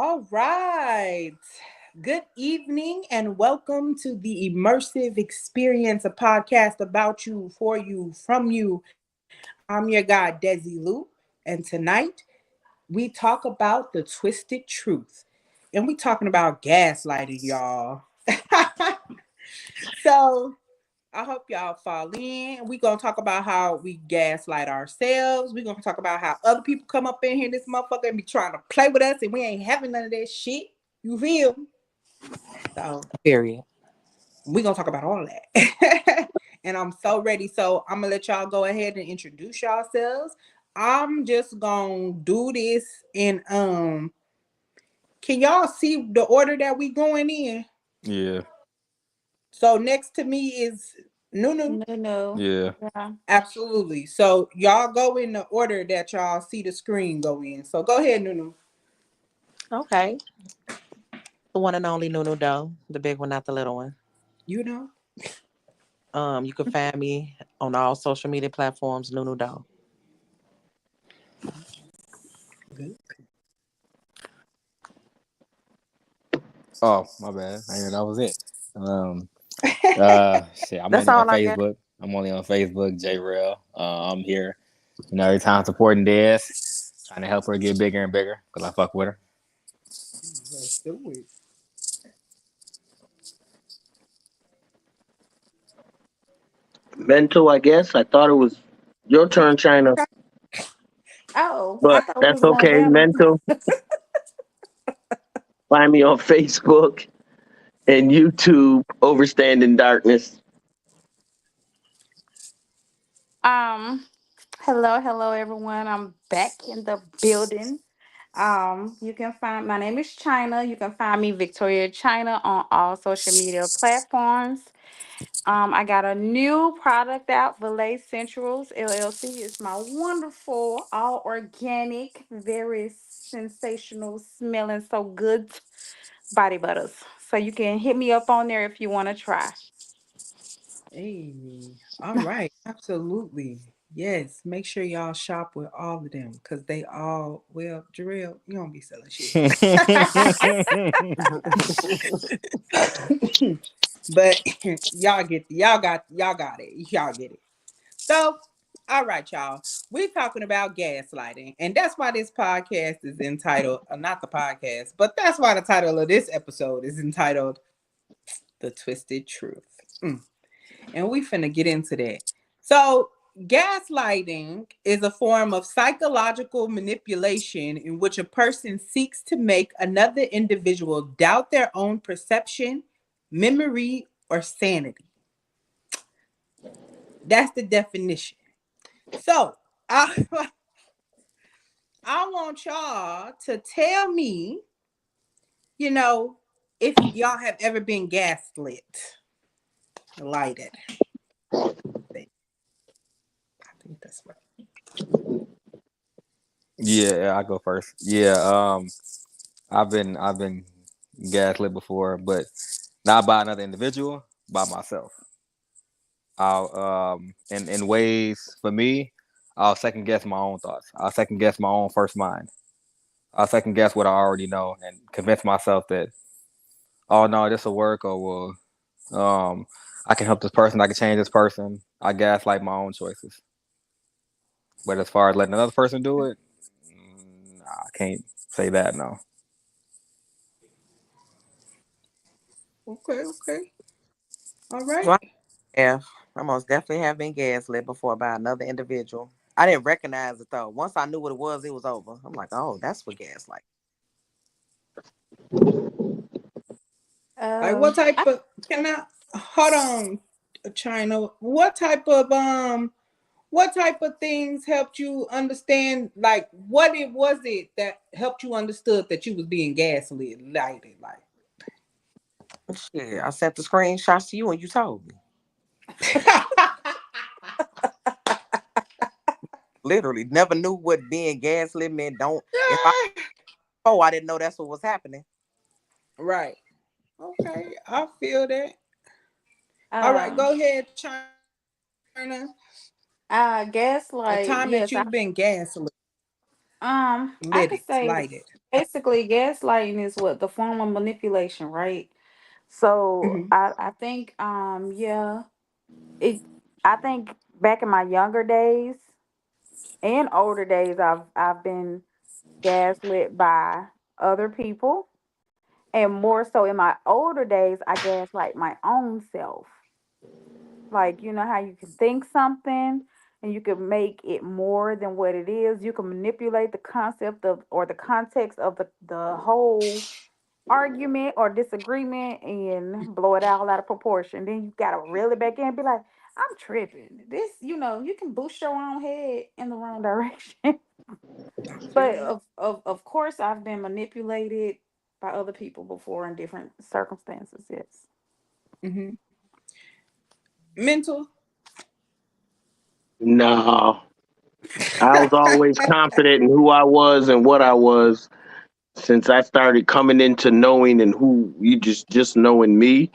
All right. Good evening and welcome to the immersive experience, a podcast about you, for you, from you. I'm your guy, Desi Lou, and tonight we talk about the twisted truth. And we talking about gaslighting, y'all. So I hope y'all fall in. We're gonna talk about how we gaslight ourselves. We're gonna talk about how other people come up in here, this motherfucker, and be trying to play with us, and we ain't having none of that shit. You feel? So Period. we're gonna talk about all that. And I'm so ready. So I'm gonna let y'all go ahead and introduce yourselves. I'm just gonna do this and can y'all see the order that we going in? Yeah, So next to me is Nunu. No, no. yeah. Yeah. Absolutely. So y'all go in the order that y'all see the screen go in. So go ahead, Nunu. Okay. The one and only Nunu Doe, the big one, not the little one. You know? You can find me on all social media platforms, Nunu Doe. Good. Oh, my bad. I didn't know that was it. Shit. I'm That's only on all I got. Facebook. I'm only on Facebook. JRail. I'm here. Every time supporting Des, trying to help her get bigger and bigger because I fuck with her. Let's do it. Mental, I guess. I thought it was your turn, China, Oh, I but thought we that's was going okay. down. Mental, find me on Facebook and YouTube, Overstanding Darkness. Um, hello, everyone. I'm back in the building. You can find my name is China. You can find me Victoria China on all social media platforms. I got a new product out, Valet Centrals LLC. It's my wonderful, all organic, very sensational, smelling so good body butters. So you can hit me up on there if you want to try. Hey. All right. Absolutely. Yes. Make sure y'all shop with all of them because they all, well, Jarrell, you don't be selling shit. But y'all got it. Y'all get it. So, all right, y'all. We're talking about gaslighting, and that's why this podcast is entitled, not the podcast, but that's why the title of this episode is entitled "The Twisted Truth." And we finna get into that. So, gaslighting is a form of psychological manipulation in which a person seeks to make another individual doubt their own perception, memory, or sanity. That's the definition. So, I, I want y'all to tell me, you know, if y'all have ever been gaslit, lighted. I think that's right. Yeah, I go first. Yeah, I've been gaslit before, but not by another individual, by myself. I'll in ways for me, I'll second guess my own thoughts. I'll second guess my own first mind. I'll second guess what I already know and convince myself that, oh no, this will work, or well, I can help this person, I can change this person. I gaslight my own choices. But as far as letting another person do it, nah, I can't say that. No. Okay, okay. All right. So I most definitely have been gaslit before by another individual. I didn't recognize it though. Once I knew what it was over. I'm like, oh, that's what gaslight. Like Um, what type I, of can I hold on, China? What type of things helped you understand, like what it was it that helped you understood that you was being gaslit lighted like Shit, I sent the screenshots to you and you told me. Literally, never knew what being gaslit meant. Don't if I oh I didn't know that's what was happening. Right. Okay, I feel that. All right, um, go ahead, China. A time that you've been Gaslight. Yes, gaslit, I lit it, could say lighted. Basically, gaslighting is what the form of manipulation, right? So Hmm. I think yeah, it I think back in my younger days and older days I've been gaslit by other people, and more so in my older days I gaslight my own self. Like, you know how you can think something and you can make it more than what it is. You can manipulate the concept of or the context of the whole argument or disagreement and blow it all out of proportion. Then you gotta reel it back in and be like, I'm tripping. This, you can boost your own head in the wrong direction. I feel But that. of course I've been manipulated by other people before in different circumstances, yes. Hmm. Mental. No, I was always confident in who I was and what I was since I started coming into knowing and who you just knowing me.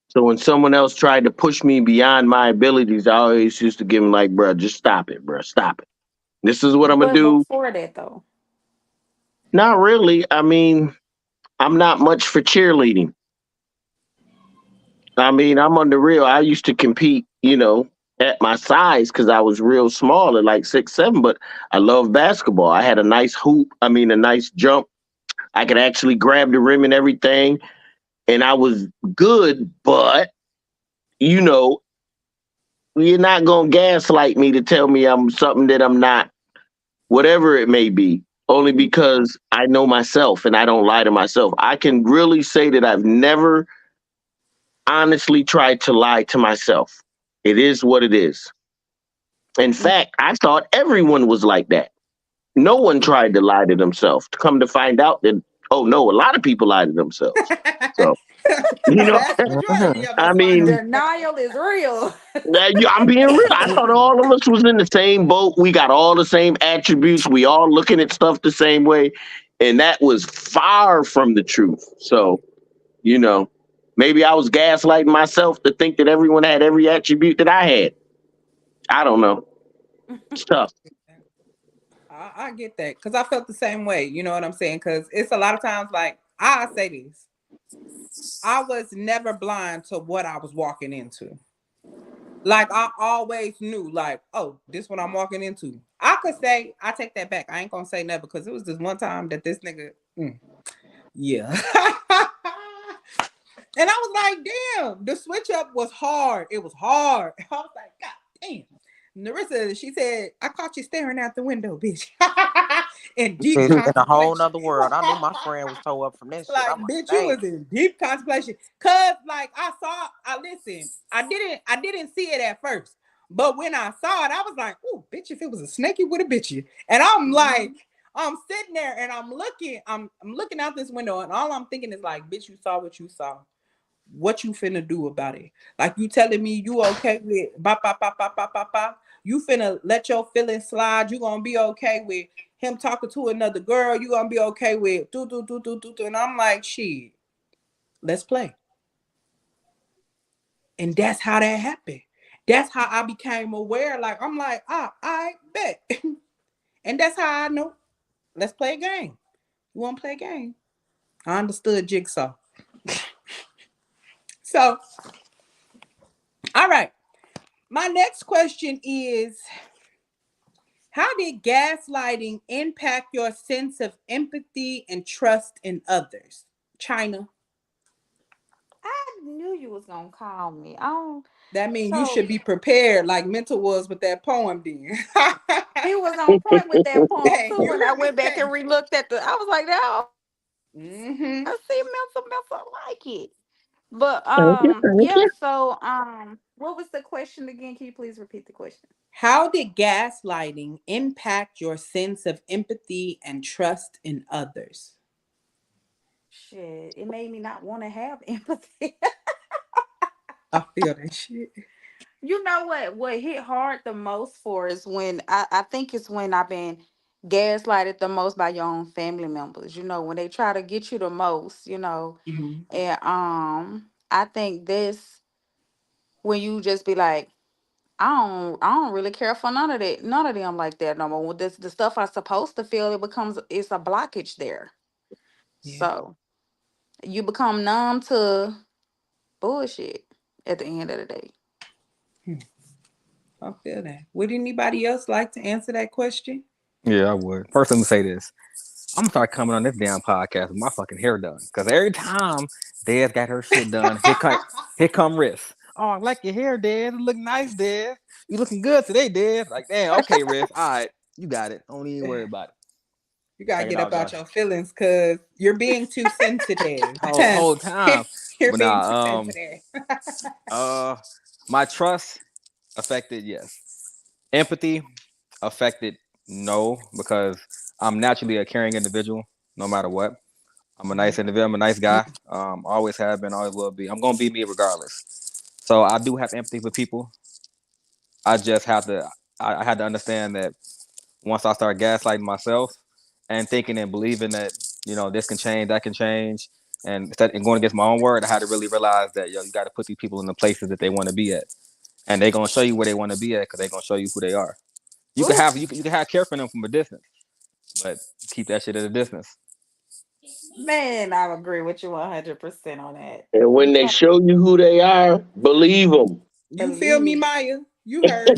So when someone else tried to push me beyond my abilities, I always used to give them like, bro, just stop it, bro, stop it. This is what I'm gonna But do. before that though, Not really. I mean, I'm not much for cheerleading. I mean, I'm on the real. I used to compete, at my size because I was real small at like 6'7", but I love basketball. I had a nice hoop. I mean, a nice jump. I could actually grab the rim and everything, and I was good. But you know, you're not gonna gaslight me to tell me I'm something that I'm not, whatever it may be. Only because I know myself and I don't lie to myself. I can really say that I've never honestly tried to lie to myself. It is what it is. In fact, I thought everyone was like that. No one tried to lie to themselves. To come to find out that, oh no, a lot of people lie to themselves. So, The you know, vast Mhm. majority of I us lie to mean, ourselves. denial is real. I'm being real. I thought all of us was in the same boat. We got all the same attributes. We all looking at stuff the same way. And that was far from the truth. So, you know, maybe I was gaslighting myself to think that everyone had every attribute that I had. I don't know. It's tough. I get that because I felt the same way. You know what I'm saying? Because it's a lot of times like I say this. I was never blind to what I was walking into. Like I always knew, like, oh, this what I'm walking into. I could say, I take that back. I ain't gonna say never because it was this one time that this nigga, yeah. And I was like, damn, the switch up was hard. It was hard. I was like, God damn. Narissa, she said, I caught you staring out the window, bitch. In deep Bitch, in a whole contemplation. nother world. I knew my friend was toe up from that shit. Like, I'm like, bitch, you damn. was in deep contemplation. Cause like I listened. I didn't see it at first. But when I saw it, I was like, ooh, bitch, if it was a snake, it would have bit you. And I'm like, Mhm. I'm sitting there and I'm looking out this window, and all I'm thinking is like, bitch, you saw what you saw. What you finna do about it? Like you telling me you okay with ba ba ba ba ba ba ba. You finna let your feelings slide. You gonna be okay with him talking to another girl. You gonna be okay with do. And I'm like, shit, let's play. And that's how that happened. That's how I became aware. Like I'm like, I bet. And that's how I know. Let's play a game. You wanna play a game? I understood jigsaw. So, all right. My next question is, how did gaslighting impact your sense of empathy and trust in others? China. I knew you was gonna call me. I don't. That means you So should be prepared like Mental was with that poem then. he was on point with that poem Hey, too. you When I heard me? went back and Hey. relooked at I was like, no, Mm-hmm. I see Mental like it. But Thank you. Thank yeah. you. So what was the question again? Can you please repeat the question? How did gaslighting impact your sense of empathy and trust in others? Shit, it made me not want to have empathy. I feel that shit. You know what? What hit hard the most for is when I think it's when I've been gaslighted the most by your own family members. You know, when they try to get you the most. Mm-hmm. And I think this when you just be like, I don't really care for none of them like that no more. With this the stuff I supposed to feel, it's a blockage there. Yeah. So you become numb to bullshit at the end of the day. Hmm. I feel that. Would anybody else like to answer that question? Yeah, I would. First, let me say this. I'm gonna start coming on this damn podcast with my fucking hair done. Cause every time Dez got her shit done, here come Riff. Oh, I like your hair, Dez. It look nice, Dez. You looking good today, Dez. Like, damn, okay, Riff. All right, you got it. Don't even worry about it. You gotta Check it get up out, out Josh. your feelings because you're being too sensitive. Whole time. You're But being too nah, sensitive. uh my trust affected, yes. Empathy affected, no, because I'm naturally a caring individual, no matter what. I'm a nice individual. I'm a nice guy. Always have been, always will be. I'm gonna be me regardless. So I do have empathy for people. I just have to. I had to understand that once I start gaslighting myself and thinking and believing that this can change, that can change, and going against my own word, I had to really realize that you got to put these people in the places that they want to be at, and they're gonna show you where they want to be at because they're gonna show you who they are. You can Ooh, have you can have care for them from a distance, but keep that shit at a distance. man, I agree with you 100% on that. And You when they can't show you who they are, believe them. You feel me, believe. Maya? You heard.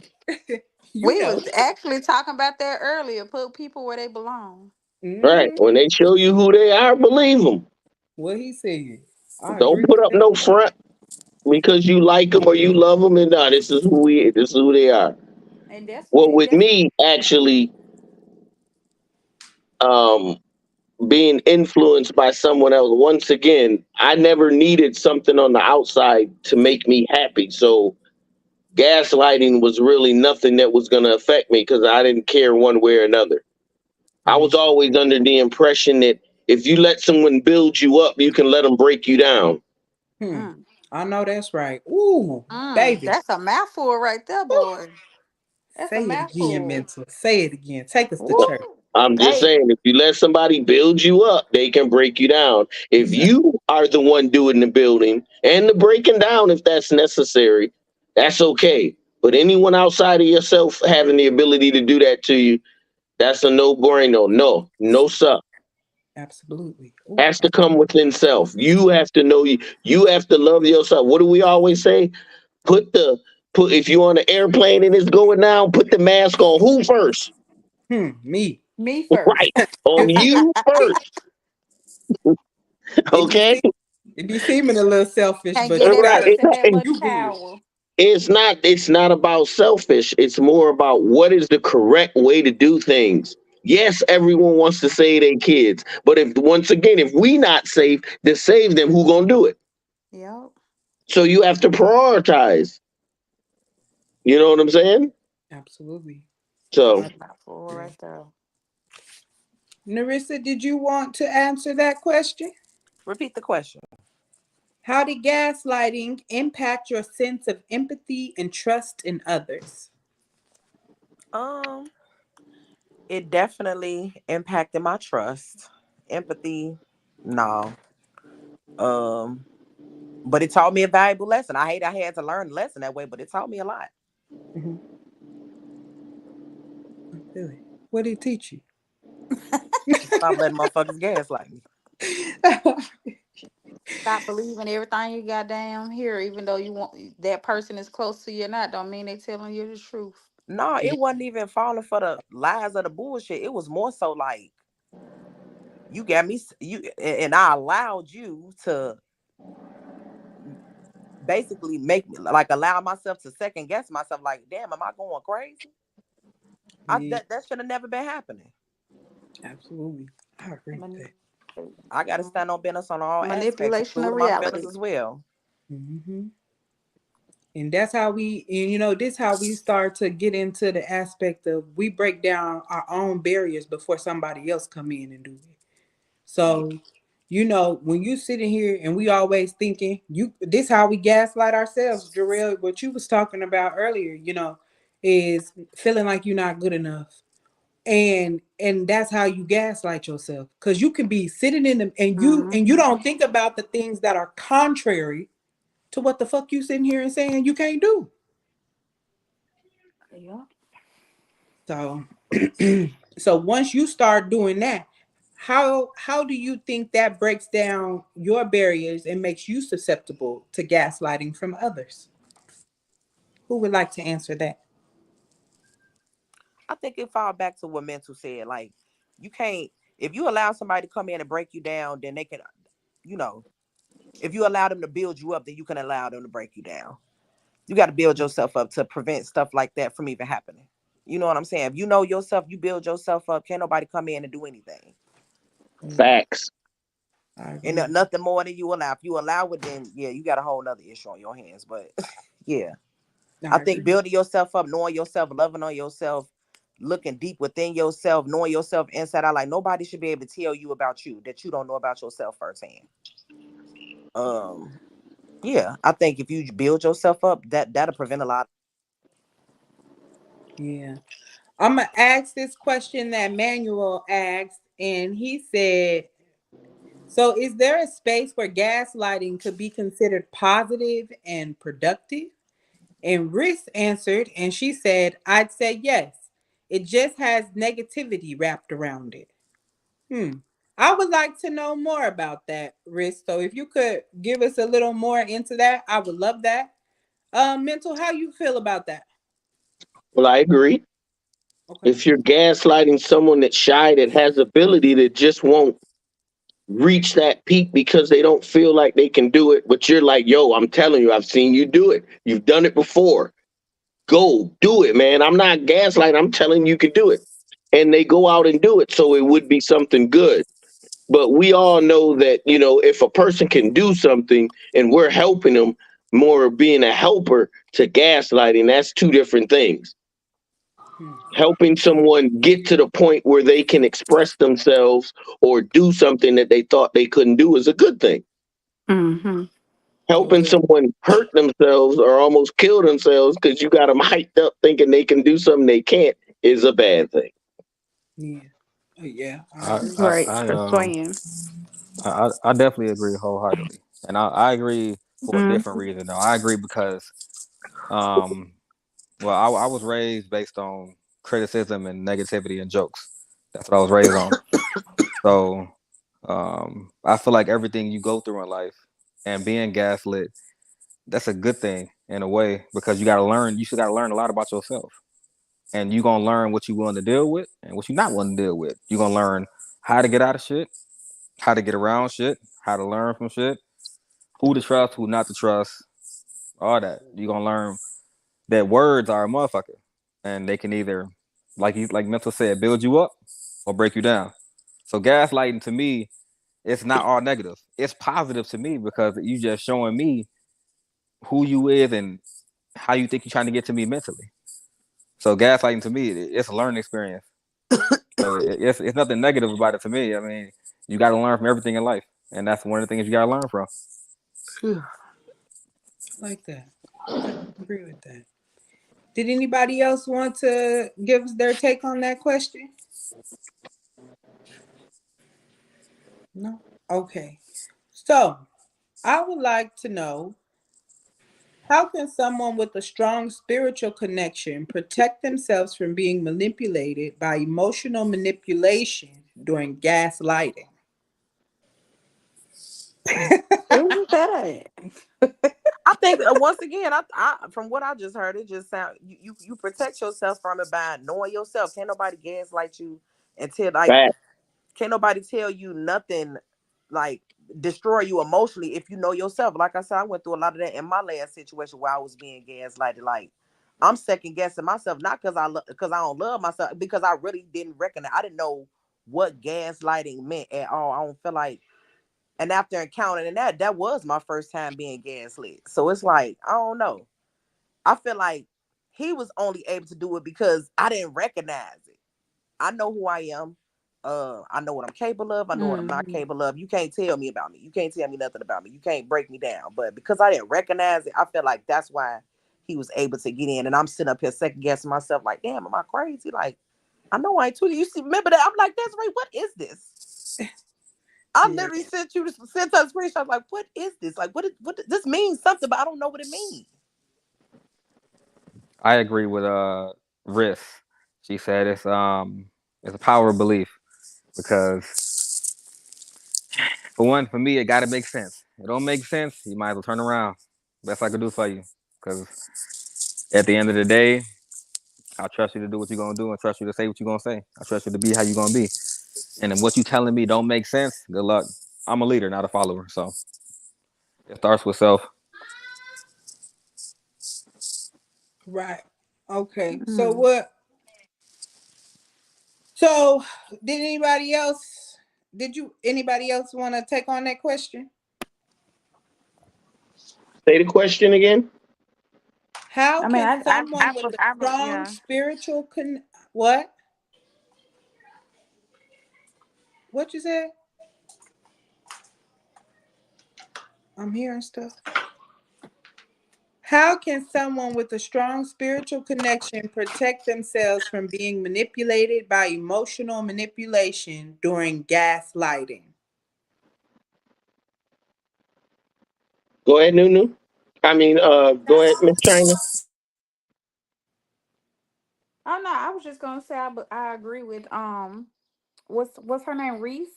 You We know. was actually talking about that earlier. Put people where they belong. Right. Hmm. When they show you who they are, believe them. What he said. I Don't agree put with up that. no front because you like them or you love them. And no, this is who they are. And that's Well, what with that's me, actually, um, being influenced by someone else, once again, I never needed something on the outside to make me happy. So gaslighting was really nothing that was going to affect me because I didn't care one way or another. I Hmm. was always under the impression that if you let someone build you up, you can let them break you down. Hmm. mm, I know that's right. Ooh, baby. that's a mouthful right there, Woo. boy. That's a Say it again, mouthful. mental. Say it again. Take us to Woo. church. I'm just Hey, saying, if you let somebody build you up, they can break you down. If you are the one doing the building and the breaking down, if that's necessary, that's okay. But anyone outside of yourself having the ability to do that to you, that's a no bueno. No, no, sir. Absolutely. Ooh, Has to come within self. You have to know you. You have to love yourself. What do we always say? Put the put if you're on an airplane and it's going down, put the mask on. Who first? me. me first. Right. On you first. It be Okay? it be seeming a little selfish, Can't but get you that Right. gotta person that much you good. power. It's not about selfish. It's more about what is the correct way to do things. Yes, everyone wants to save their kids, but if once again, if we not safe to save them, who gonna do it? Yep. So you have to prioritize. You know what I'm saying? Absolutely. So I That's a mouthful agree. right there. Narissa, did you want to answer that question? Repeat the question. How did gaslighting impact your sense of empathy and trust in others? Um, it definitely impacted my trust, empathy. No. Um, but it taught me a valuable lesson. I hate I had to learn the lesson that way, but it taught me a lot. Hmm. I feel it. What did it teach you? Stop letting motherfuckers gaslight me. Stop believing everything you goddamn hear, even though you want that person is close to you or not, don't mean they telling you the truth. No, it wasn't even falling for the lies of the bullshit. It was more so like you got me you and I allowed you to basically make me like allow myself to second guess myself like damn am I going crazy. Yeah, That should have never been happening. absolutely. I agree with Mani- that. I got to stand on business on all aspects Manipulation of including my feelings reality. as well. Hmm. And that's how this how we start to get into the aspect of we break down our own barriers before somebody else come in and do it. Yeah. So, when you sitting here and we always thinking this how we gaslight ourselves, Jarrell, what you was talking about earlier, is feeling like you're not good enough. And that's how you gaslight yourself. Cause you can be sitting in the and you Mm-hmm. don't think about the things that are contrary to what the fuck you sitting here and saying you can't do. Yeah. So so once you start doing that, how do you think that breaks down your barriers and makes you susceptible to gaslighting from others? Who would like to answer that? I think it fall back to what Mental said. Like, you can't, if you allow somebody to come in and break you down, then they can, you know, if you allow them to build you up, then you can allow them to break you down. You got to build yourself up to prevent stuff like that from even happening. You know what I'm saying? If you know yourself, you build yourself up. Can't nobody come in and do anything. Mm, Facts. I And agree with nothing more than you allow. If you allow it, then yeah, you got a whole nother issue on your hands. But yeah, that. I I think agree. building yourself up, knowing yourself, loving on yourself, looking deep within yourself, knowing yourself inside out. Like nobody should be able to tell you about you that you don't know about yourself firsthand. Um, yeah, I think if you build yourself up, that'll prevent a lot. Yeah. I'm gonna ask this question that Manuel asked, and he said, "So, is there a space where gaslighting could be considered positive and productive?" And Riss answered, and she said, "I'd say yes. It just has negativity wrapped around it." Hmm. I would like to know more about that, Riss. So, if you could give us a little more into that, I would love that. Mental, how you feel about that? Well, I agree. Okay. If you're gaslighting someone that's shy, that has ability, that just won't reach that peak because they don't feel like they can do it, but you're like, yo, I'm telling you, I've seen you do it. You've done it before. Go do it, man. I'm not gaslighting. I'm telling you can do it. And they go out and do it. So it would be something good. But we all know that, if a person can do something and we're helping them, more being a helper to gaslighting, that's two different things. Hmm. Helping someone get to the point where they can express themselves or do something that they thought they couldn't do is a good thing. Mm-hmm. Helping Okay. someone hurt themselves or almost kill themselves because you got them hyped up thinking they can do something they can't is a bad thing. Yeah. Yeah, I I agree. I Right. I um Persuading. I definitely agree wholeheartedly, and I agree for a different Mm-hmm. reason though. I agree because um well I was raised based on criticism and negativity and jokes. That's what I was raised on. So I feel like everything you go through in life and being gaslit, that's a good thing in a way because you got to learn. You still got to learn a lot about yourself, and you gonna learn what you willing to deal with and what you not willing to deal with. You gonna learn how to get out of shit, how to get around shit, how to learn from shit, who to trust, who not to trust, all that. You gonna learn that words are a motherfucker, and they can either, like Mental said, build you up or break you down. So gaslighting to me, it's not all negative. It's positive to me because you just showing me who you is and how you think you're trying to get to me mentally. So gaslighting to me, it's a learning experience. So it's nothing negative about it to me. I mean, you got to learn from everything in life, and that's one of the things you got to learn from. I like that. Okay, I agree with that. Did anybody else want to give us their take on that question? No? Okay. So, I would like to know, how can someone with a strong spiritual connection protect themselves from being manipulated by emotional manipulation during gaslighting? Isn't that it? I think once again, I from what I just heard, it just sound you protect yourself from it by knowing yourself. Can't nobody gaslight you until like Fact. can't nobody tell you nothing like destroy you emotionally if you know yourself. Like I said, I went through a lot of that in my last situation where I was being gaslighted. Like I'm second guessing myself, not because I don't love myself, because I really didn't recognize. I didn't know what gaslighting meant at all. I don't feel like, and after encountering that was my first time being gaslit. So it's like I don't know. I feel like he was only able to do it because I didn't recognize it. I know who I am. I know what I'm capable of. I know what I'm not Mm-hmm. capable of. You can't tell me about me. You can't tell me nothing about me. You can't break me down. But because I didn't recognize it, I feel like that's why he was able to get in. And I'm sitting up here second guessing myself, like, damn, am I crazy? Like, I know I ain't tweaking. You see, remember that? I'm like, that's right. What is this? I Yeah. literally sent her a screenshot, like, what is this? Like, this means something, but I don't know what it means. I agree with Riss. She said it's a power of belief because For one, for me, it gotta make sense. It don't make sense, you might as well turn around. Best I could do for you. Because at the end of the day, I trust you to do what you're gonna do and trust you to say what you're gonna say. I trust you to be how you're gonna be. And if what you telling me don't make sense, good luck. I'm a leader, not a follower. So it starts with self. Right. Okay. So Mm. what? So did anybody else? Did you? Anybody else want to take on that question? Say the question again. How I mean, can someone with a strong yeah. spiritual what? What you said? I'm hearing stuff. How can someone with a strong spiritual connection protect themselves from being manipulated by emotional manipulation during gaslighting? Go ahead, Nunu. I mean, go ahead, Miss China. Oh no, I was just gonna say I agree with what's her name, Reese.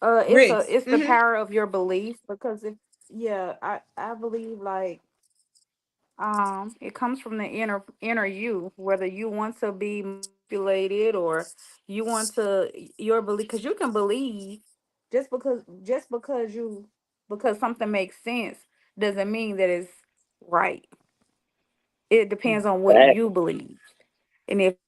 Risk. It's the Mm-hmm. power of your belief, because if yeah, I believe like it comes from the inner you, whether you want to be manipulated or you want to your belief, because you can believe just because something makes sense doesn't mean that it's right. It depends on what Fact. you believe, and if it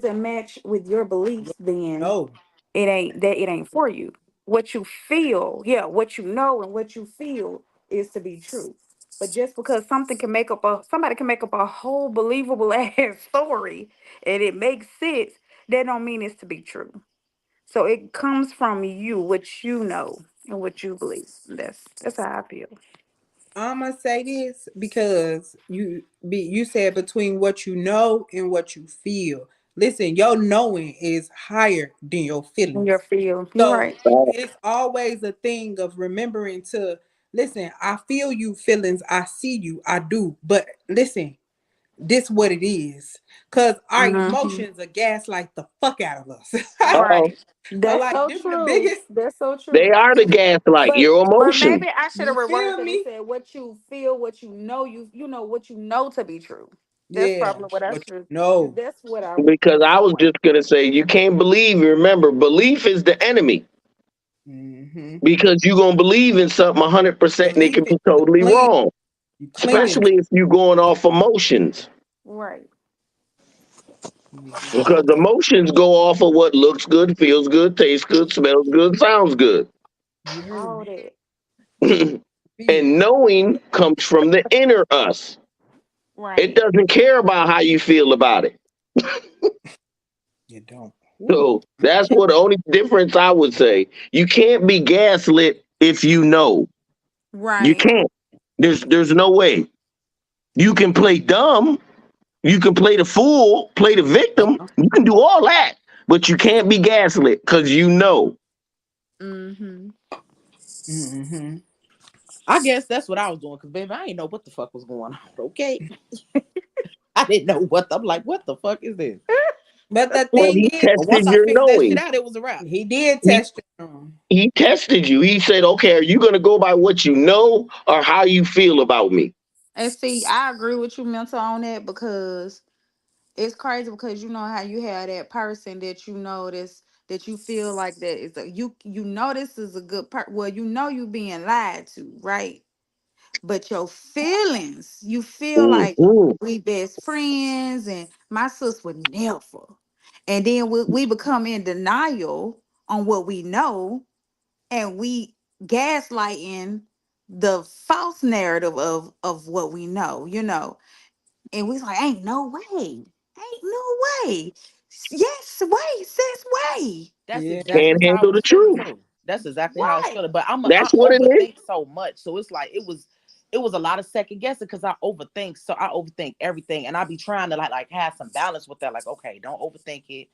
doesn't match with your beliefs, then No. it ain't for you. What you feel, yeah, what you know and what you feel is to be true. But just because somebody can make up a whole believable ass story and it makes sense, that don't mean it's to be true. So it comes from you, what you know and what you believe. That's how I feel. I'm gonna say this because you said between what you know and what you feel. Listen, your knowing is higher than your And your feelings. feel. You're So right. it's always a thing of remembering to listen. I feel you feelings. I see you. I do. But listen, this what it is. Cause our Hmm. emotions are gaslight the fuck out of us. Oh, Right. So That's like so them the true. biggest. That's so they true. are the gaslight. Your But emotions. maybe I should have You reversed feel it and me? said what you feel, what you know, you know what you know to be true. That's Yeah. probably what I What you should. know. That's what I Because I was want. just gonna say you can't believe. Remember, belief is the enemy. Mm-hmm. Because you're gonna believe in something 100% and it Believe can it. be You totally cling. wrong. You clinging Right. to. Especially if you're going off emotions. Right. You just Because hold on. emotions go off of what looks good, feels good, tastes good, smells good, sounds good. You heard All me. that. Feel. And knowing comes from the inner us. It Right. doesn't care about how you feel about it. You don't. Ooh. So that's what the only difference I would say. You can't be gaslit if you know. You Right. can't. There's no way. You can play dumb. You can play the fool, play the victim. Uh-huh. You can do all that, but you can't be gaslit because you know. Mm-hmm. Mm-hmm. I guess that's what I was doing because, baby, I didn't know what the fuck was going on. Okay. I didn't know what. I'm like, what the fuck is this? But the Well, thing he is, But once tested I your figured that shit knowing. out, it was a wrap. he did He test you. he tested you. He said, "Okay, are you going to go by what you know or how you feel about me?" And see, I agree with you, mental, on that, because it's crazy, because you know how you have that person that you notice that you feel like that is you know this is a good part. Well, you know you being lied to, right? But your feelings, you feel like Hmm. we best friends and my sis would never. And then we become in denial on what we know, and we gaslighting the false narrative of what we know, and we like, ain't no way. Ain't no way. Yes, way, sis, way. That's Yeah. exactly Can't how I handle the was feeling truth. too. That's exactly how I was Right. feeling. But I That's what it is. overthink so much, so it's like it was a lot of second guessing because I overthink. So I overthink everything, and I be trying to like have some balance with that. Like, okay, don't overthink it.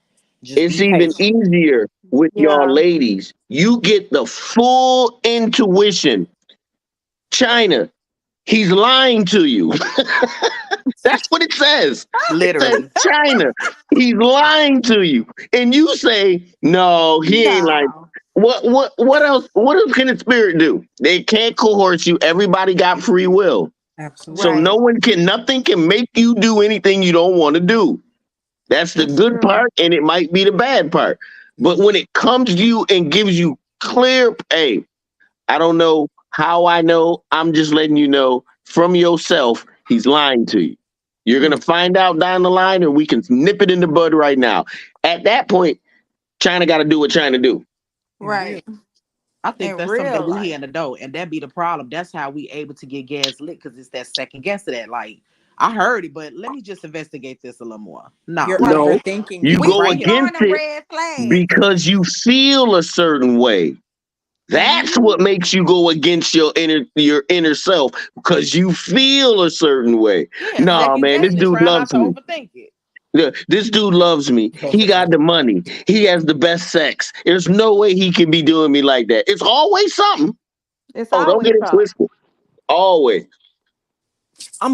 Just It's be even patient. easier with y'all Yeah. ladies. You get the full intuition. China, he's lying to you. That's what it says. It says Literally. China, he's lying to you. And you say, no, he ain't lying. No. What else? What else can the spirit do? They can't coerce you. Everybody got free will, so Absolutely. Right. nothing can make you do anything you don't want to do. That's the That's good true. part, and it might be the bad part. But when it comes to you and gives you clear, hey, I don't know how I know. I'm just letting you know from yourself, he's lying to you. You're gonna find out down the line, or we can nip it in the bud right now. At that point, China got to do what China do. Indeed. Right. I think In that's something that real we life. hear in the door, and that be the problem. That's how we able to get gas lit because it's that second guess of that. Like, I heard it, but let me just investigate this a little more. You're No, No, overthinking you it. We go be right? throwing against the it red flags. because you feel a certain way. That's Hmm. what makes you go against your inner self because you feel a certain way. Yeah, Nah, second man, this guessing, dude try not loves to me. overthink it. Yeah, this dude loves me. He got the money. He has the best sex. There's no way he can be doing me like that. It's always something. It's Oh, don't always get it something. twisted. Always.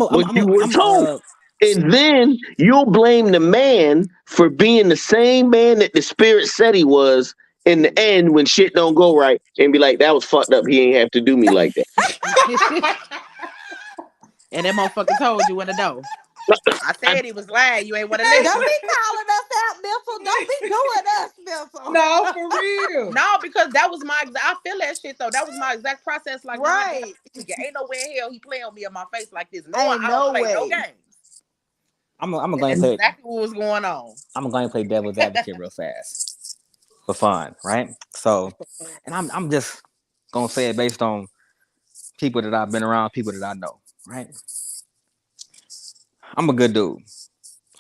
But you were I'm told. And then you'll blame the man for being the same man that the spirit said he was in the end when shit don't go right and be like, that was fucked up. He ain't have to do me like that. And that motherfucker told you in the door. I said he was lying. You ain't want to Don't listen. be calling us out, Missile. Don't be doing us, Missile. No, for real. No, because that was my. I feel that shit though. That was my exact process. Like, nah, dad, Right. ain't no way in hell he playing on me in my face like this. No, Ain't I don't no play no way. games. I'm And going to that's play. exactly what was going on. I'm going to play devil's advocate real fast for fun, right? So, and I'm just gonna say it based on people that I've been around, people that I know, right? I'm a good dude,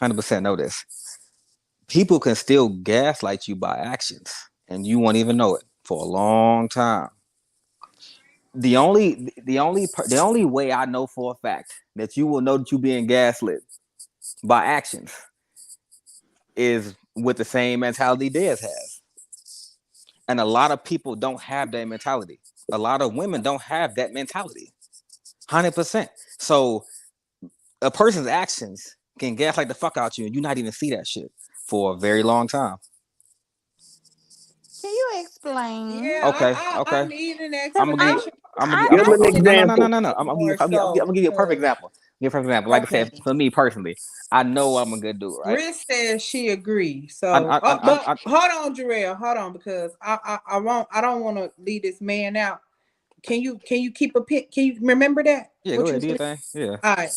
100% know this. People can still gaslight you by actions, and you won't even know it for a long time. The only way I know for a fact that you will know that you're being gaslit by actions is with the same mentality Dez has. And a lot of people don't have that mentality. A lot of women don't have that mentality. 100%. So a person's actions can gaslight the fuck out you and you not even see that shit for a very long time. Can you explain? Yeah, Okay, I okay. need an I'm Because gonna give. explanation. I'm Give I him an no, no, no, no, example. no, no. More I'm so, gonna give you a perfect 'cause- example. Give you a perfect example. Like I said, okay. for me personally, I know I'm a good dude, right? Riz says she agrees. I, So, I, I, but I, I hold on, Jarrell, hold on, because I won't. I don't want to leave this man out. Can you keep a pin? Can you remember that yeah, go what you ahead, do your said? thing. Yeah. All right.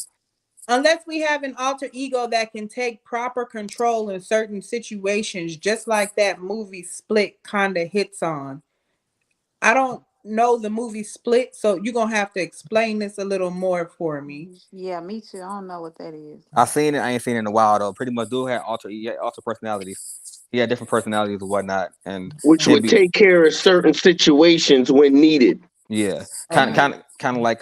Unless we have an alter ego that can take proper control in certain situations, just like that movie Split kind of hits on. I don't know the movie Split, so you're gonna have to explain this a little more for me. Yeah, me too. I don't know what that is. I seen it. I ain't seen it in a while though. Pretty much, dude had alter personalities. He had different personalities and whatnot, and Which he'd would be take care of certain situations when needed. yeah, Okay. kind of like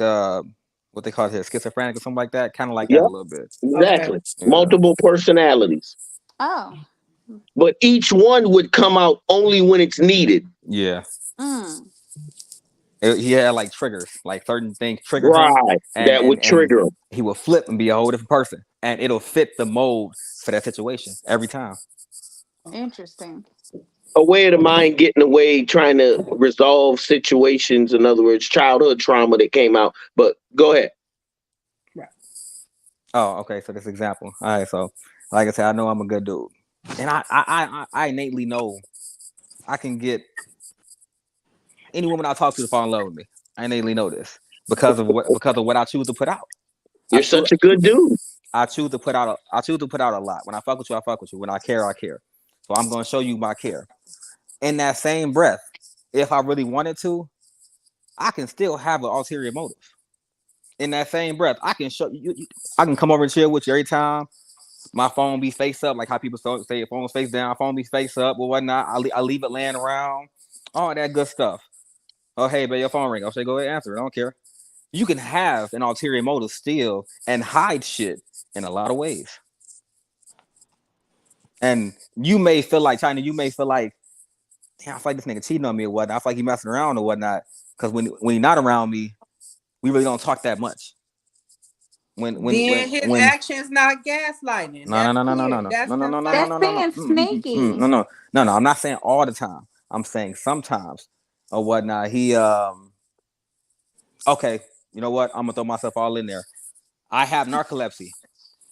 what they call it here, schizophrenic or something like that. Kind of like that a Yep, little bit. Okay. exactly. Yeah, Multiple personalities. Oh. But each one would come out only when it's needed. yeah. Mm. He had like triggers, like certain things trigger him, Right. and That and would and trigger them. he will flip and be a whole different person, and it'll fit the mold for that situation every time. Interesting. A way of the mind getting away, trying to resolve situations. In other words, childhood trauma that came out. But go ahead. Right. Oh, okay. So this example. All right. So, like I said, I know I'm a good dude, and I innately know I can get any woman I talk to fall in love with me. I innately know this because of what I choose to put out. I You're choose such a good dude. I choose to put out I choose to put out a lot. When I fuck with you, I fuck with you. When I care, I care. So I'm gonna show you my care. In that same breath, if I really wanted to, I can still have an ulterior motive. In that same breath, I can show you, I can come over and chill with you every time. My phone be face up, like how people say your phone's face down, phone be face up or whatnot. I leave it laying around, all that good stuff. Oh, hey, babe, your phone ring. I'll say, go ahead and answer it. I don't care. You can have an ulterior motive still and hide shit in a lot of ways. And you may feel like China, you may feel like, damn, I feel like this nigga cheating on me or whatnot. I feel like he messing around or whatnot. Because when he's not around me, we really don't talk that much. Then his When actions not gaslighting. no no That's no no no clear. no no That's no no no no concise. no That's no no being no sneaky. no no no. I'm not saying all the time. I'm saying sometimes or whatnot. He okay, you know what? I'm gonna throw myself all in there. I have narcolepsy.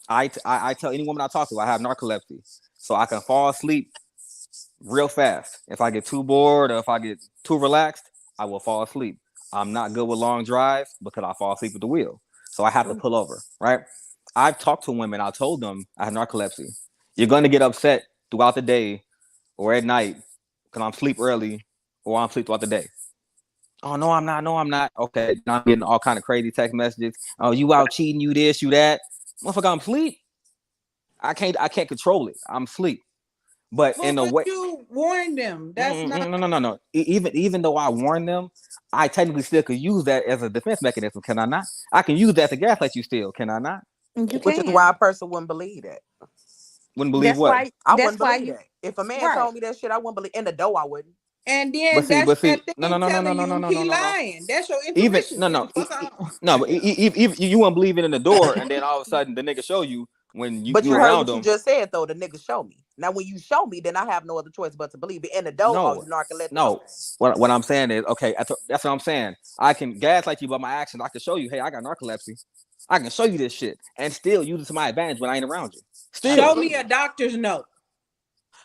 I tell any woman I talk to I have narcolepsy, so I can fall asleep real fast. If I get too bored or if I get too relaxed, I will fall asleep. I'm not good with long drives because I fall asleep at the wheel. So I have to pull over, right? I've talked to women, I told them I have narcolepsy. You're going to get upset throughout the day or at night because I'm sleep early or I'm sleep throughout the day. Oh no, I'm not. No, I'm not. Okay, now I'm getting all kind of crazy text messages. Oh, you out cheating? You this? You that? Motherfucker, I'm sleep. I can't control it. I'm sleep. But Well, in a but way, you warned them. That's not. no. Even though I warned them, I technically still could use that as a defense mechanism. Can I not? I can use that to gaslight you still. Can I not? You Which is why a can. person wouldn't believe that. Wouldn't believe That's what. why. I That's wouldn't why believe you. that. If a man Right. told me that shit, I wouldn't believe. In the door, I wouldn't. And then that's But see, that no, thing no, no, no, no, telling no, no, you no, no, he no, no. lying. That's your Even intuition. no, Get the no, fuck on. no. But you wouldn't believe it in the door, and then all of a sudden the nigga show you when But you you heard around what you them. just said though. The nigga show me. Now when you show me, then I have no other choice but to believe it. In the door, oh, No, you narcoleptic. no. Okay. What I'm saying is, okay, that's what I'm saying. I can gaslight you by my actions. I can show you, hey, I got narcolepsy. I can show you this shit and still use it to my advantage when I ain't around you. Still, Show me a doctor's note.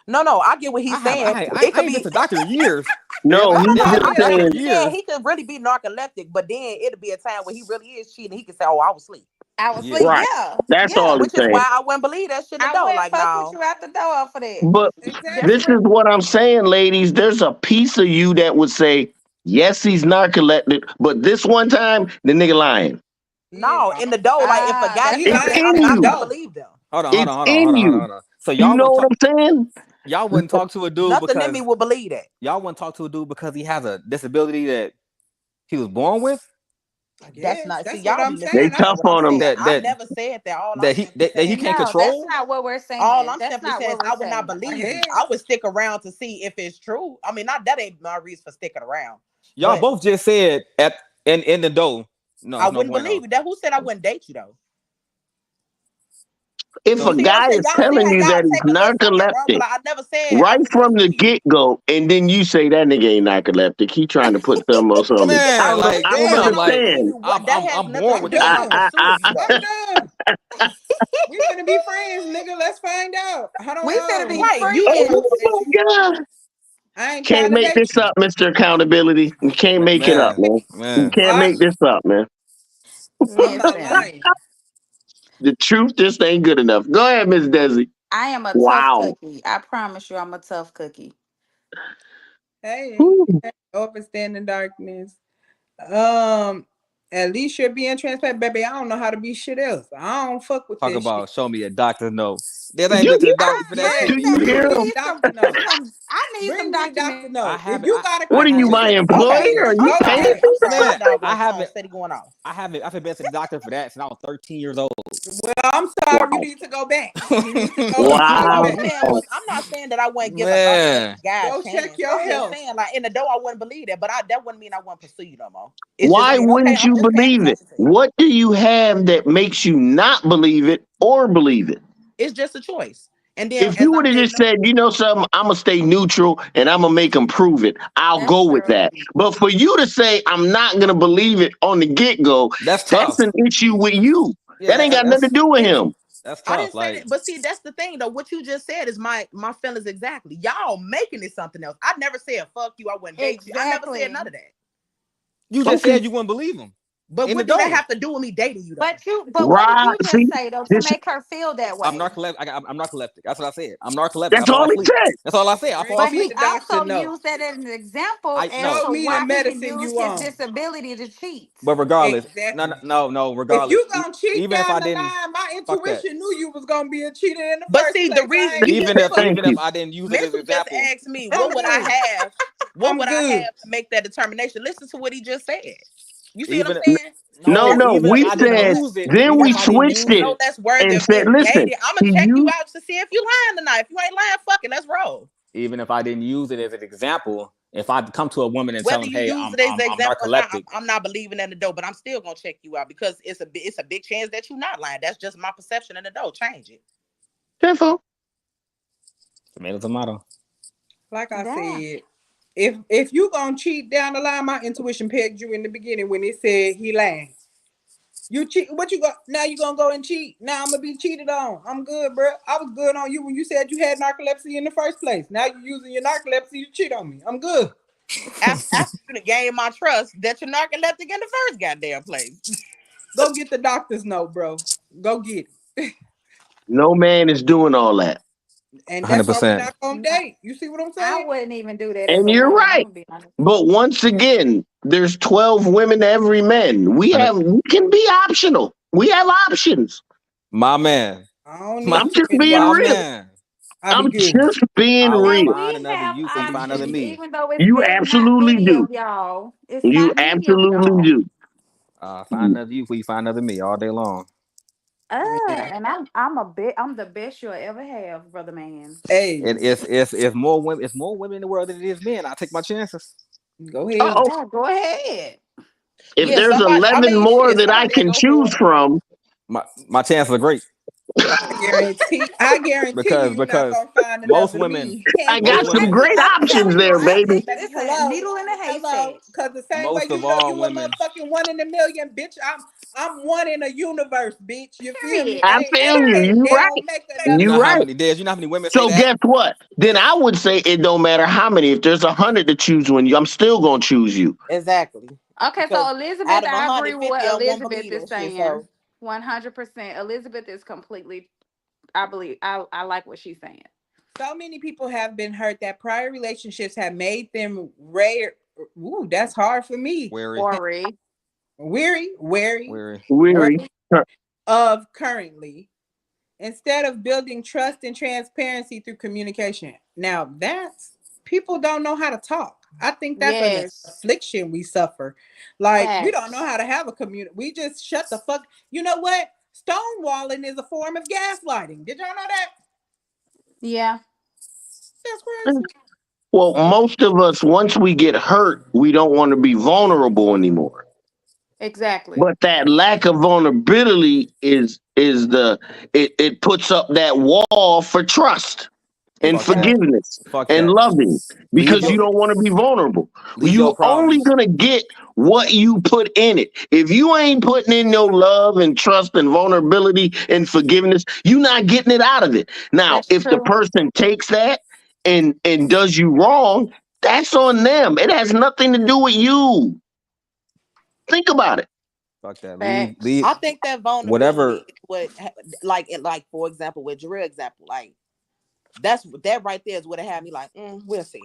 No, I get what he's saying. It I could ain't been be to the doctor in years. No, he's no. I ain't just been to the I'm doctor in saying. just saying years. he could really be narcoleptic, but then it'll be a time where he really is cheating. He could say, "Oh, I was asleep," I was Yeah. asleep. Right. Yeah. That's all Yeah. he's which is saying. why I wouldn't believe that shit in the I door. wouldn't Like, fuck with no, you out the door for that. But Exactly. this Definitely. is what I'm saying, ladies. There's a piece of you that would say, yes, he's narcoleptic, but this one time, the nigga lying. You no, know, in the door. Like, if a guy That's he It's says that, lying I'm in in the not gonna you. door. believe them. It's in you. So You know what I'm saying? y'all wouldn't talk to a dude Nothing in because me will believe that. y'all wouldn't talk to a dude because he has a disability that he was born with. I That's guess not. See, that's what y'all I'm be They saying. listening to tough what I'm on him. saying. That I that never said that. All I'm simply that he saying can't is, No, that's control. not what we're all saying. I'm That's simply not saying is, what we're I would not saying. I believe you. I guess. would stick around to see if it's true. I mean, not that ain't my reason for sticking around, Y'all but both just said at in the door. No, I it's no wouldn't believe bueno. you. That who said I wouldn't date you though? If So You a see what I'm guy saying? is Y'all see telling how you y'all that he's take a little something wrong? But narcoleptic I never said I right wouldn't from the believe you. get go, and then you say that nigga ain't narcoleptic, he trying to put something else on me. If I man, like I believe you, don't then damn, I'm gonna like believe understand. you. What that has I'm nothing born to I'm with do this with I, my shit. done. I, pursuing I, you I'm though. done. We gonna be friends, nigga. Let's find out. Hold We finna be on. Right. You oh can friends. my God. I ain't Can't trying to make date this you. up, Mr. Accountability. You can't make it up, Man, man. You man. can't I, make this up, man. I'm not Listen, lying. The truth just ain't good enough. Go ahead, Miss Desi. I am a tough Wow. cookie. I promise you, I'm a tough cookie. Hey, Whew. overstand in darkness. Um, at least you're being transparent, baby. I don't know how to be shit else. I don't fuck with Talk this shit. about show me a doctor's note. That ain't You been to the doctor for that Yeah, do shit. you Bring hear bring me him? the me doctor note. I need some Bring me the doctor document. note. If I you haven't got a What are you, question, my go employee? okay? ahead. Are you Go I'm paying sorry. ahead. me? I'm sorry. My man. doggone phone steady going off. I haven't been to the doctor for that since I was 13 years old. Well, I'm sorry. You Wow. need to go back. You need to go. All I Go was Wow. back. saying was, I'm not saying that I wouldn't give a Man, narcoleptic guy a Go check chance. your I'm just health. saying, like in the door, I wouldn't believe that, but that wouldn't mean I wouldn't pursue you no more. It's just Why mean, okay, wouldn't I'm you just paying believe it? attention to you. What do you have that makes you not believe it or believe it? It's just a choice. And then If as you would I'm have just able, said, you know something, I'm gonna stay neutral and I'm gonna make them prove it, I'll That's go with true. that. But for you to say I'm not gonna believe it on the get go, that's that's tough. an issue with you. Yeah, That ain't got nothing to do with it, him. that's I tough. didn't say Like that, but see, that's the thing though. What you just said is my feelings exactly. Y'all making it something else. I never said fuck you. I wouldn't date you. I never said Exactly. none of that. you just Okay, said you wouldn't believe him But in the what do that door. have to do with me dating you though? But what did right. you See, just say though to this make her feel that I'm way? narcoleptic. I'm narcoleptic. That's what I said. I'm narcoleptic. I that's fall all he asleep. said. That's all I said. I fall Bring But me he asleep. the doctor also note. used that as an example I as no, Show to me the why he can medicine use you his on. disability to cheat. but regardless, Exactly. no. If Regardless, you gonna cheat even if I down the didn't, line, my fuck that. intuition knew you was gonna be a cheater in the But first see, the place. I reason ain't you even just fuck Thank Even with if you. you. I didn't use it as an Mitchell just example, asked me, I'm what would I good. have? What I'm would I good. have to make that determination? Listen to what he just said. You see what I'm even saying? No, no, That's no, even if we I didn't said, use it, then even we if I didn't switched use it no, it, that's worthy and of said, listen, dating. I'm gonna he check you used, out to see if you lying tonight. If you ain't lying, fuck it, let's roll. even if I didn't use it as an example, if I come to a woman and tell Whether them, you "Hey, use it as an I'm example or not, narcoleptic," I'm not believing in the dough, but I'm still gonna check you out because it's a big chance that you're not lying. That's just my perception in the dough. Change it. careful. tomato, tomato. Like I Yeah. said, If you gonna cheat down the line, my intuition pegged you in the beginning when it said he lying. You cheat. What you got now? You gonna go and cheat? Now I'm gonna be cheated on. I'm good, bro. I was good on you when you said you had narcolepsy in the first place. Now you're using your narcolepsy to cheat on me. I'm good. After you gain my trust, that you're narcoleptic in the first goddamn place. Go get the doctor's note, bro. Go get it. No man is doing all that. And that's why we 100%. not gonna date. You see what I'm I saying? wouldn't even do that as And a you're woman. I'm right. gonna be honest. But once again, there's 12 women to every man. We can be optional. We have options. My man. I don't My, need I'm too just many being my real. options. man. I be I'm good. just being I will And real. find we another have you before you find another options, me. even though You it's not absolutely many do. of y'all. It's You not many of absolutely y'all. do. Find another you before you find another me all day long. Man. And I'm the best you'll ever have, brother man. Hey, And it's more women in the world than it is men. I take my chances. go ahead. Uh-oh. Yeah, go ahead. If Yeah, there's somebody. I 11 mean, more shit. that I Somebody got to can go for choose it. from, My chances are great I guarantee you, because you're not because gonna find most another women me. I most got some women great I'm options telling you, there, baby. Baby, listen, hello, needle in a hello. haystack. Cause the same way most of you know all you a women motherfucking one in a million, bitch. I'm one in a universe, bitch. You feel me? Period. I feel you. You They right. don't make you You know another how me. right. many days you know how many women say So that guess what? Then I would say it don't matter how many. If there's 100 to choose one, I'm still gonna choose you. Exactly. Okay, Because so out Elizabeth, of I agree with 150 what of them won't Elizabeth believe is that shit. saying. So 100%. Elizabeth is completely. I believe. I like what she's saying. So many people have been hurt that prior relationships have made them rare. Ooh, that's hard for me. wary Ori. Wary wary Weary. of currently instead of building trust and transparency through communication. Now, that's people don't know how to talk. I think that's an Yes. affliction we suffer. Like, we don't know Facts. how to have a community. We just shut the fuck. You know what? Stonewalling is a form of gaslighting. Did y'all know that? Yeah. That's crazy. Well, most of us, once we get hurt, we don't want to be vulnerable anymore. Exactly. But that lack of vulnerability is it puts up that wall for trust and fuck that Exactly. forgiveness fuck and that loving leave because your you don't want to be vulnerable. leave your You only problems gonna get what you put in it. If you ain't putting in your love and trust and vulnerability and forgiveness, you're not getting it out of it. Now, That's if the true. person takes that and does you wrong, that's on them. It has nothing to do with you. Think about it. fuck that Facts. leave I think that vulnerability whatever is what, like for example, with Jarrell example, like that right there is what it had me like. We'll see.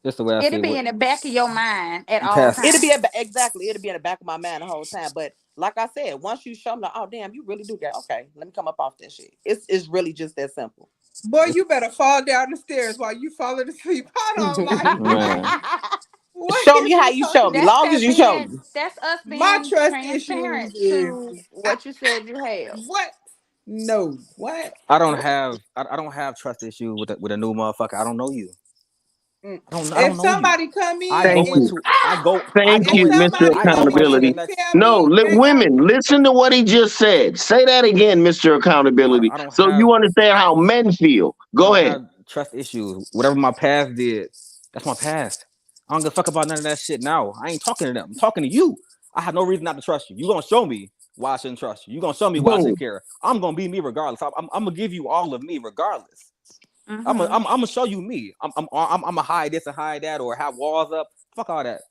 just the way I see It'll it be with in the back of your mind at all past It'll be times. exactly. It'll be in the back of my mind the whole time. But like I said, once you show me, like, oh damn, you really do get okay. Let me come up off that shit. It's really just that simple. Boy, you better fall down the stairs while you falling asleep. I don't like that. man What Show is me how you you show me. talking? That's Long as that you show being me. that's us My being trust issues transparent is to I, what you said you have. what? No, what? I don't have trust issue with a new motherfucker. I don't know you. Mm. I don't If know you. somebody come I in Thank go and you. into I go I Thank if go you, in Mr. somebody I come go into in the Accountability. and next tell No, me they got women, listen to what he just said. Say that again, Mr. Accountability, I don't so have you understand how men feel. I Go don't ahead. have trust issues. Whatever my past did, that's my past. I don't give a fuck about none of that shit now. I ain't talking to them. I'm talking to you. I have no reason not to trust you. You gonna show me why I shouldn't trust you. You gonna show me why I Boom. shouldn't care. I'm gonna be me regardless. I'm gonna give you all of me regardless. Mm-hmm. I'm gonna show you me. I'm gonna hide this and hide that or have walls up. Fuck all that.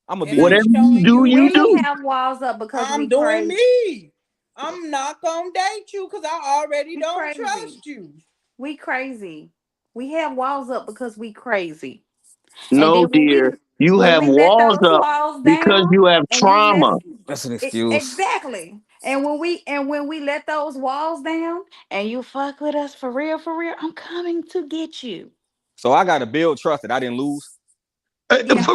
I'm gonna and be I'm Whatever me. you showing do, you you We me, do. have walls up because I'm we doing crazy. me. I'm not gonna date you because I already We don't crazy. trust you. We crazy. We have walls up because we crazy. And No, then dear. You when have we let walls those up walls because down you have and you let trauma. That's an excuse. exactly. And when we let those walls down and you fuck with us for real, I'm coming to get you. So I gotta build trust that I didn't lose. Yeah.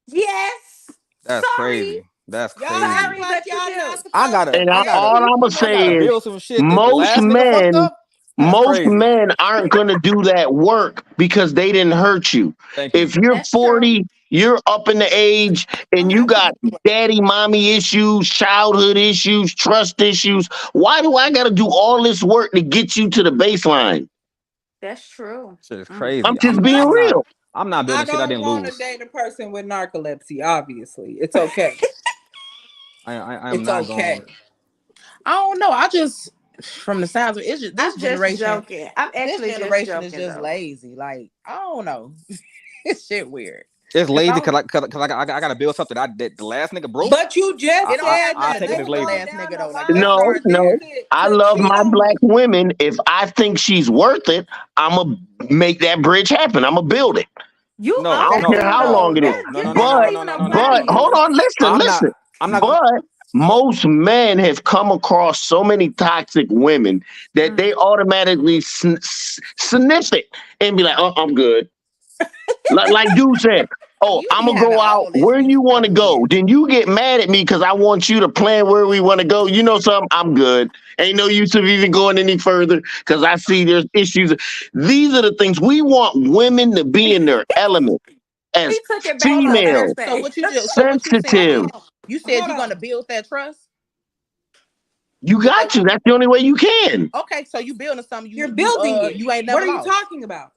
Yes. That's Sorry. crazy. That's Y'all act crazy. Sorry, like but you y'all not do. I supposed to gotta And I date gotta all I'm gonna people I no say gotta is more. build some shit that the most last nigga fucked men, up. That's most crazy. men aren't gonna do that work because they didn't hurt you. Thank you. If you're That's true. 40, you're up in the age I'm and you not got daddy mommy issues, childhood issues, trust issues. Why do I gotta do all this work to get you to the baseline? That's true. Shit is Mm. I'm crazy. just being real. I'm not I building shit I don't didn't want to lose. date a person with narcolepsy. Obviously, it's okay. I am It's not going. okay. I don't know. I just from the sounds of it, it's just I'm just joking. I'm this actually just generation is joking just though. lazy. Like, I don't know. It's shit weird. It's If lazy I was, because I gotta build something that the last nigga broke. But you just it don't said have I nothing that. to take it do as Let's with the go lazy. last down nigga the though. Like, if line I No, start for a no. dating, nigga I to love cheat my on black me. women. If I think she's worth it, I'ma make that bridge happen. I'ma build it. You I No, don't no, care overdo how no, long though. it is. no, That's no, no, no, that's no, not no, But no, even no, a no, no, but hold no. buddy. on, listen, I'm not. listen. I'm not gonna. But most men have come across so many toxic women that Mm. they automatically sniff it and be like, "Oh, I'm good." Like dude said, "Oh, you I'm be gonna having go out all this where you want to go." weird. Then you get mad at me because I want you to plan where we want to go. You know something? I'm good. Ain't no use of even going any further because I see there's issues. These are the things we want women to be in their element as He took it back Hold to on. female, So Thursday. what you just so what you saying Hold sensitive. is on. you said Hold you're gonna on. build that trust You with that got to. woman. That's the only way you can. Okay, so you building something You're building it. you ain't What never are you lost. talking about?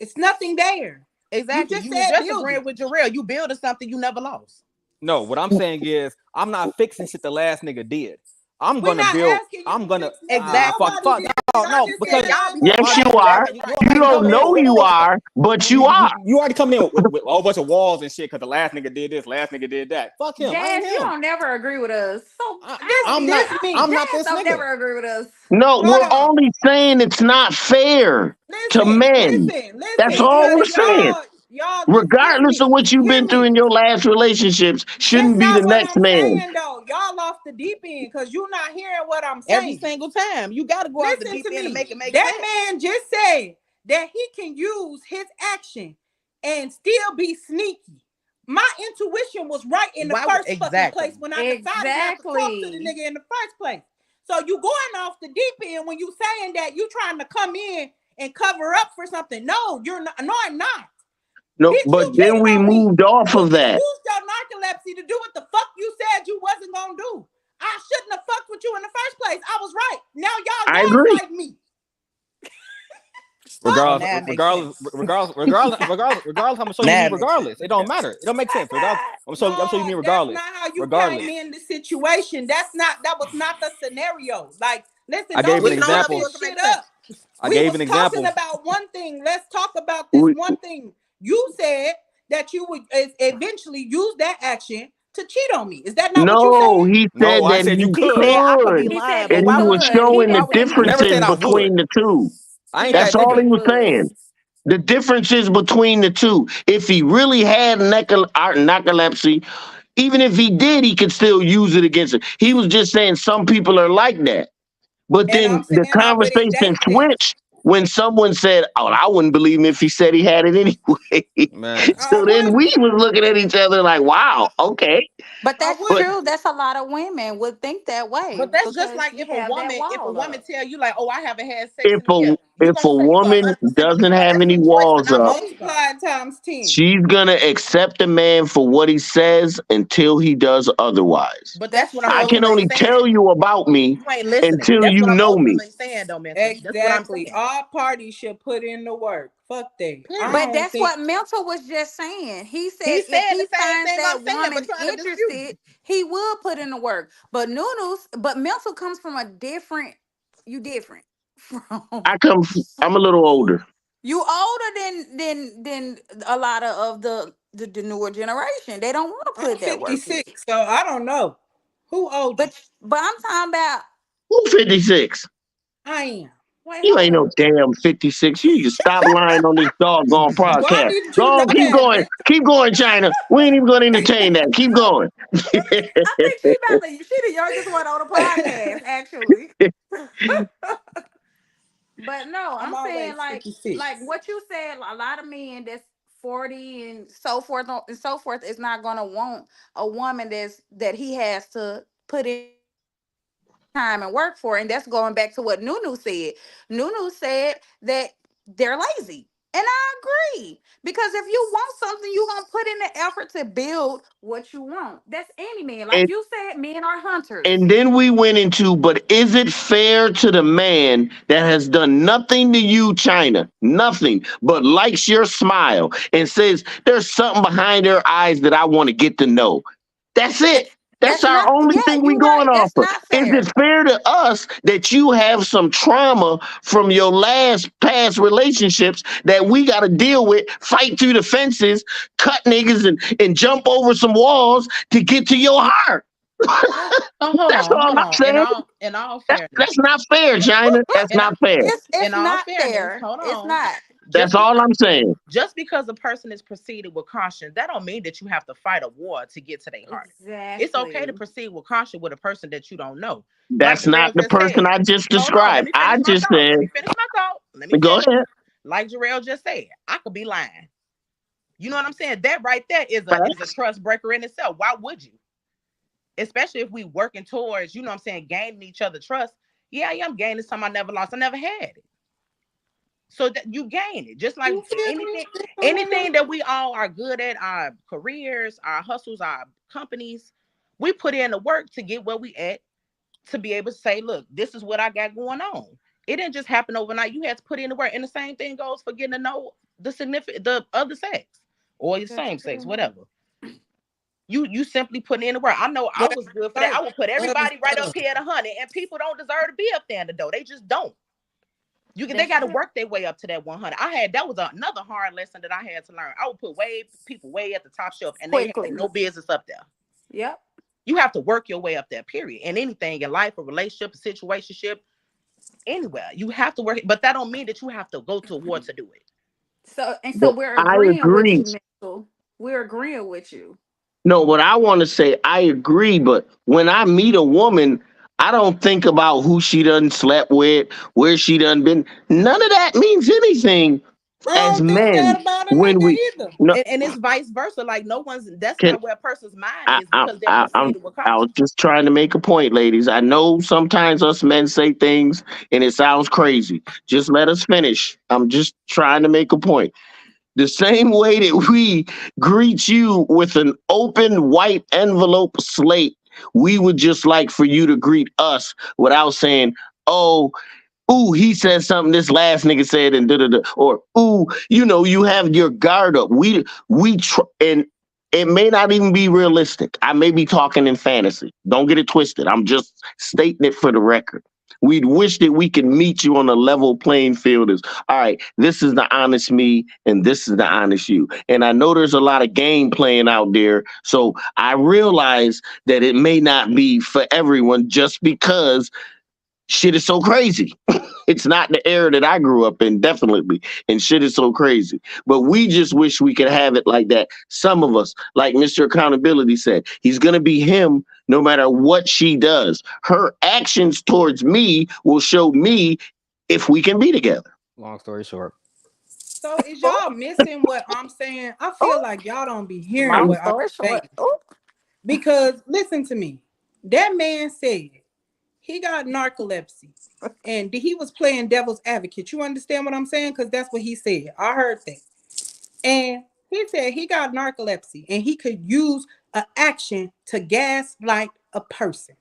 It's nothing there. You Exactly. just You was said just build agreeing it. with Jarrell. You building something you never lost. No, what I'm saying is I'm not fixing shit the last nigga did. I'm We're gonna not build. asking you I'm to gonna fix nothing. Exactly. fuck Nobody fuck did no it. I no just Yeah, said because y'all I'm be Yes, building you arguing it. are. left and you right. You already don't coming in know with you are, but you are. you already coming in with a whole bunch of walls and shit because the last nigga did this, last nigga did that. Fuck him. I ain't Gas, you him. don't never agree with us. So I, I don't I'm even. not. This me. I'm not Gas this don't nigga. never agree with us. No, Hold we're on. only saying it's not fair to men. That's Listen, all because we're saying. y'all, this Regardless me. of what you've Hear been through me. in your last relationships, That's shouldn't be the not what next I'm man. saying though. Y'all off the deep end because you're not hearing what I'm Every saying. single time. You gotta go out the Listen deep to end to me. make it make That sense. man just said that he can use his action and still be sneaky. My intuition was right in the first fucking place Exactly. when I decided not to talk to the Exactly. nigga in the first place. So you going off the deep end when you saying that you trying to come in and cover up for something. No, you're not. No, I'm not. No, Bitch, but you then cheated we on me. moved off You of just that. used your narcolepsy to do what the fuck you said you wasn't gonna do. I shouldn't have fucked with you in the first place. I was right. Now y'all I agree. gaslight me. Oh, Fuck. Regardless, now it makes sense. regardless, I'm gonna show you me Now it makes regardless. sense. It don't matter. It don't make sense. Regardless, I'm gonna show you No, me that's regardless. not how you came Regardless, in the situation. That was not the scenario. Like, listen, I don't gave an be Which none of making it example. was to shit make sense. up. I We gave was an talking example. about one thing. Let's talk about this We, one thing. You said that you would eventually use that action to cheat on me. Is that not what you no, said? he No, said I that said you he He could. said I could be could, He said lying, but he and why he would was could. He showing the why didn't would say he I he do never that? said differences I would. between the two. I ain't he That's that all said he nigga. he was would. saying. The differences between the two. If he really had narcolepsy, even if he did, he could still use it against it. He was just saying some people are like that. But And then I'm the saying I wouldn't conversation date that. switched when someone said, "Oh, I wouldn't believe him if he said he had it anyway." Man, I So then we wouldn't. was looking at each other like, "Wow, okay." But I that's But true. wouldn't. That's a lot of women would think that way But that's just because like you have that if a wall woman up. tell you like, oh, I haven't had sex if in a a year, you if gonna a say you gonna woman 100% doesn't believe her. have That's any your choice to walls not up, believe her. Multiply times 10. she's gonna accept a man for what he says until he does otherwise. But that's That's what I'm I can true. ultimately only saying. tell you about me You ain't listening. until That's you what I'm know me. ultimately saying, though, mental. That's what I'm Exactly. saying. All parties should put in the work. Fuck that. I But Period. don't that's think what Mental was just saying. He He said if said the he same finds thing I'm that saying, but woman trying to dispute it. interested, he will put in the work. But but Mental comes from a different. You different from I'm a little older. you older than a lot of the newer generation. They don't want to I'm put that work in. 56, so I don't know. Who older? But I'm talking about. Who 56? I am. Wait, You hold ain't no up. damn 56. You just stop lying on this doggone Why podcast. didn't Go you know on, keep that, going. bitch? Keep going, China. We ain't even going to entertain that. Keep going. I think she the youngest one on the podcast, actually. But no, I'm I'm saying always like 56. what you said. A lot of men that's 40 and so forth is not gonna want a woman that he has to put in time and work for, and that's going back to what Nunu said. Nunu said that they're lazy. And I agree. Because if you want something, you're gonna put in the effort to build what you want. That's any man. Like And you said, men are hunters. and then we went into, but is it fair to the man that has done nothing to you, China, nothing, but likes your smile and says there's something behind their eyes that I want to get to know? That's That- it. That's That's our not, only yeah, thing we you're going right. off That's of. not Is fair. it fair to us that you have some trauma from your last past relationships that we got to deal with, fight through the fences, cut niggas, and jump over some walls to get to your heart? Oh, hold That's on, all hold I'm on. saying. In all That's fairness, not fair, China. That's in, not fair. in It's all not fairness, fair. hold It's on. not. That's Just all because I'm saying. just because a person is proceeding with caution, that don't mean that you have to fight a war to get to their heart. It's okay to Exactly. proceed with caution with a person that you don't know. Like That's not Jarrell the just person said. I just Hold on, let described. me I finish my just thought. said, Let me finish my thought. Let me go finish. ahead. Like Jarrell just said, I could be lying. You know what I'm saying? That right there is a Facts. trust breaker in itself. Why would you? Especially if we working towards, you know what I'm saying, gaining each other trust. Yeah, I am gaining some I never lost. I never had it. So that you gain it. Just like You feel me? anything that we all are good at, our careers, our hustles, our companies, we put in the work to get where we at, to be able to say, look, this is what I got going on. It didn't just happen overnight. You had to put in the work. And the same thing goes for getting to know the other sex or the That's same sex, true. whatever. You simply putting in the work. I know I But was good for that. I so would put other everybody right up stuff. here at 100, and people don't deserve to be up there in the door. They just don't. They That's got to true. work their way up to that 100. That was another hard lesson that I had to learn. I would put people way at the top shelf, and they had Quickly. no business up there. Yep. You have to work your way up there. Period. And anything in life, a relationship, a situationship, anywhere, you have to work. But that don't mean that you have to go to war to do it. So But we're I agreeing with agree. you, Mitchell. We're agreeing with you. No, what I want to say, I agree. But when I meet a woman, I don't think about who she done slept with, where she done been. None of that means anything I as don't think men. that about a When nigga we either. no, And it's vice versa. Like no one's. That's can not where a person's mind is because they're I'm proceeding with I was caution. just trying to make a point, ladies. I know sometimes us men say things and it sounds crazy. Just let us finish. I'm just trying to make a point. The same way that we greet you with an open white envelope slate, we would just like for you to greet us without saying, "Oh, ooh, he said something this last nigga said," and da da da, or "Ooh, you have your guard up." And it may not even be realistic. I may be talking in fantasy. Don't get it twisted. I'm just stating it for the record. We'd wish that we could meet you on a level playing field. As all right, this is the honest me, and this is the honest you. And I know there's a lot of game playing out there, so I realize that it may not be for everyone just because shit is so crazy. It's not the era that I grew up in, definitely. And shit is so crazy. But we just wish we could have it like that. Some of us, like Mr. Accountability said, he's going to be him no matter what she does. Her actions towards me will show me if we can be together. Long story short, So is Oh, y'all missing what I'm saying? I feel oh, like y'all don't be hearing long I'm, what I'm story saying. short. Oh, Because listen to me. That man said he got narcolepsy. And he was playing devil's advocate. You understand what I'm saying? Because that's what he said. I heard that. And he said he got narcolepsy and he could use an action to gaslight a person.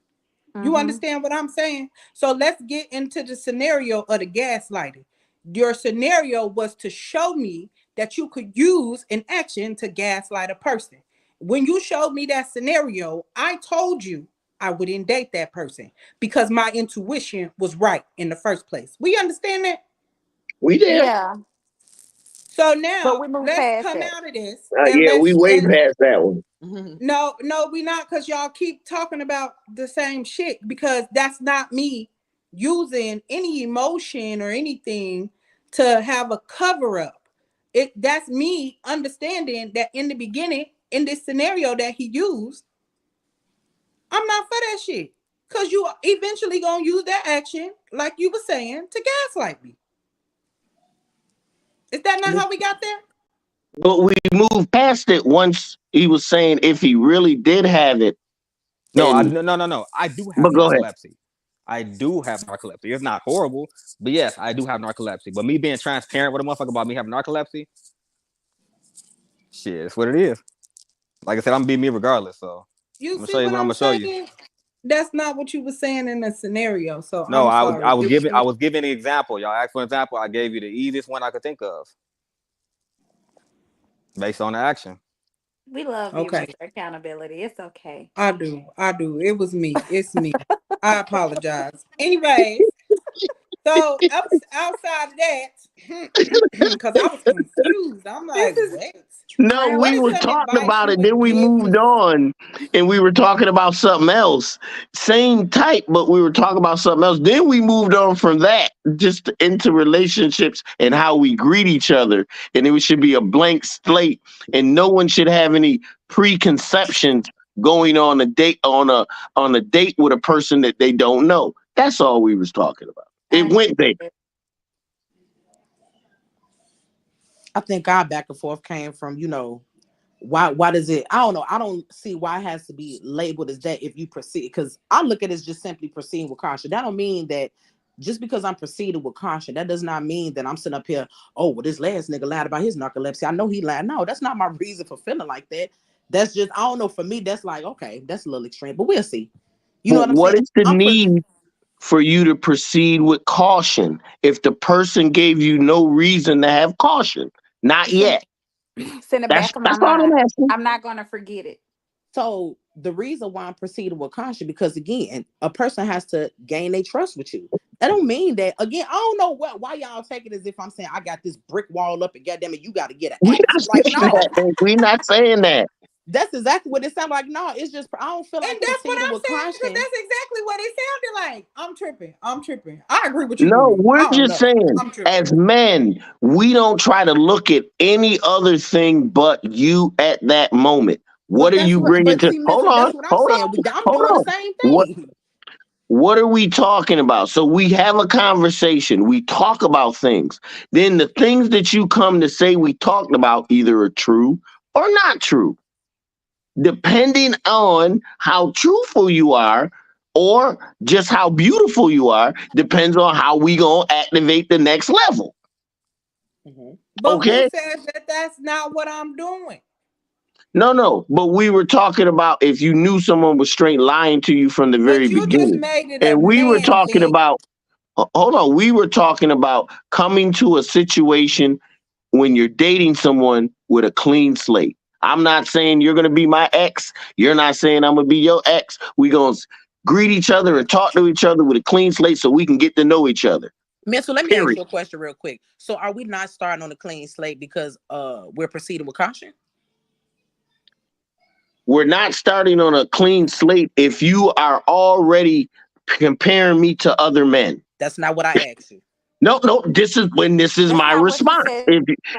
You mm-hmm. understand what I'm saying? So let's get into the scenario of the gaslighting. Your scenario was to show me that you could use an action to gaslight a person. When you showed me that scenario, I told you I wouldn't date that person because my intuition was right in the first place. We understand that? we there. Yeah, So but now we move let's past come that. out of this and Yeah, we let's way and past that one. no, we not because y'all keep talking about the same shit because that's not me using any emotion or anything to have a cover up. That's me understanding that in the beginning, in this scenario that he used, I'm not for that shit. Cause you eventually gonna use that action, like you were saying, to gaslight me. Is that not how we got there? But we moved past it once he was saying if he really did have it. no, And no, no, no, no. I do have but go ahead. narcolepsy. I do have narcolepsy. It's not horrible, but yes, I do have narcolepsy. But me being transparent with a motherfucker about me having narcolepsy, shit, it's what it is. Like I said, I'm gonna be me regardless. So You I'm gonna see show you what what I'm I'm gonna show you. saying? That's not what you were saying in the scenario. So No, I'm I sorry. was giving an example. Y'all asked for an example. I gave you the easiest one I could think of based on the action. We love you, Okay. Mr. Accountability. It's okay. I do. I do. It was me. It's me. I apologize. Anyways, so outside of that, because I was confused. I'm like, what? No, Friend, What we is were some talking advice about you it. would Then we give to? moved on and we were talking about something else. Same type, but we were talking about something else. Then we moved on from that just into relationships and how we greet each other. And it should be a blank slate and no one should have any preconceptions going on a date on a date with a person that they don't know. That's all we was talking about. It I went there. I think our back and forth came from, why does it, I don't know, I don't see why it has to be labeled as that if you proceed, because I look at it as just simply proceeding with caution. That don't mean that just because I'm proceeding with caution, that does not mean that I'm sitting up here, oh well, this last nigga lied about his narcolepsy, I know he lied. No, that's not my reason for feeling like that. That's just, I don't know, for me that's like, okay, that's a little extreme, but we'll see. You know But what I'm what saying? is the need for you to proceed with caution if the person gave you no reason to have caution? Not it's in, yet. it's in the That's back of my that's all I'm mind. asking. I'm not gonna forget it. So the reason why I'm proceeding with caution, because again, a person has to gain their trust with you. That don't mean that, again, I don't know why y'all take it as if I'm saying I got this brick wall up and goddamn it, you got to get an We're not access. Like, saying that. no, Man. We're not saying that. that's exactly what it sounds like. No, it's just, I don't feel And like that's what proceeding I'm with saying because caution. that's exactly what it sounded like. I'm tripping. I'm tripping. I agree with you, No, Booty. we're I don't just know. saying, I'm tripping. as men, we don't try to look at any other thing but you at that moment. What But are that's you what, bringing but to? see, Hold Mitchell, on, that's what I'm hold saying. on, I'm hold doing the on. same What thing. What are we talking about? So we have a conversation. We talk about things. Then the things that you come to say we talked about either are true or not true, depending on how truthful you are or just how beautiful you are, depends on how we gonna activate the next level. Mhm. But who Okay? says that that's not what I'm doing? No, no. But we were talking about if you knew someone was straight lying to you from the very But you just beginning. made it a And we were man talking thing. about hold on, we were talking about coming to a situation when you're dating someone with a clean slate. I'm not saying you're going to be my ex. You're not saying I'm going to be your ex. We're going to greet each other and talk to each other with a clean slate so we can get to know each other. Mitchell, let me ask Period. you a question real quick. So are we not starting on a clean slate because we're proceeding with caution? We're not starting on a clean slate if you are already comparing me to other men. That's not what I asked you. No, no, this is That's my not what he response. said.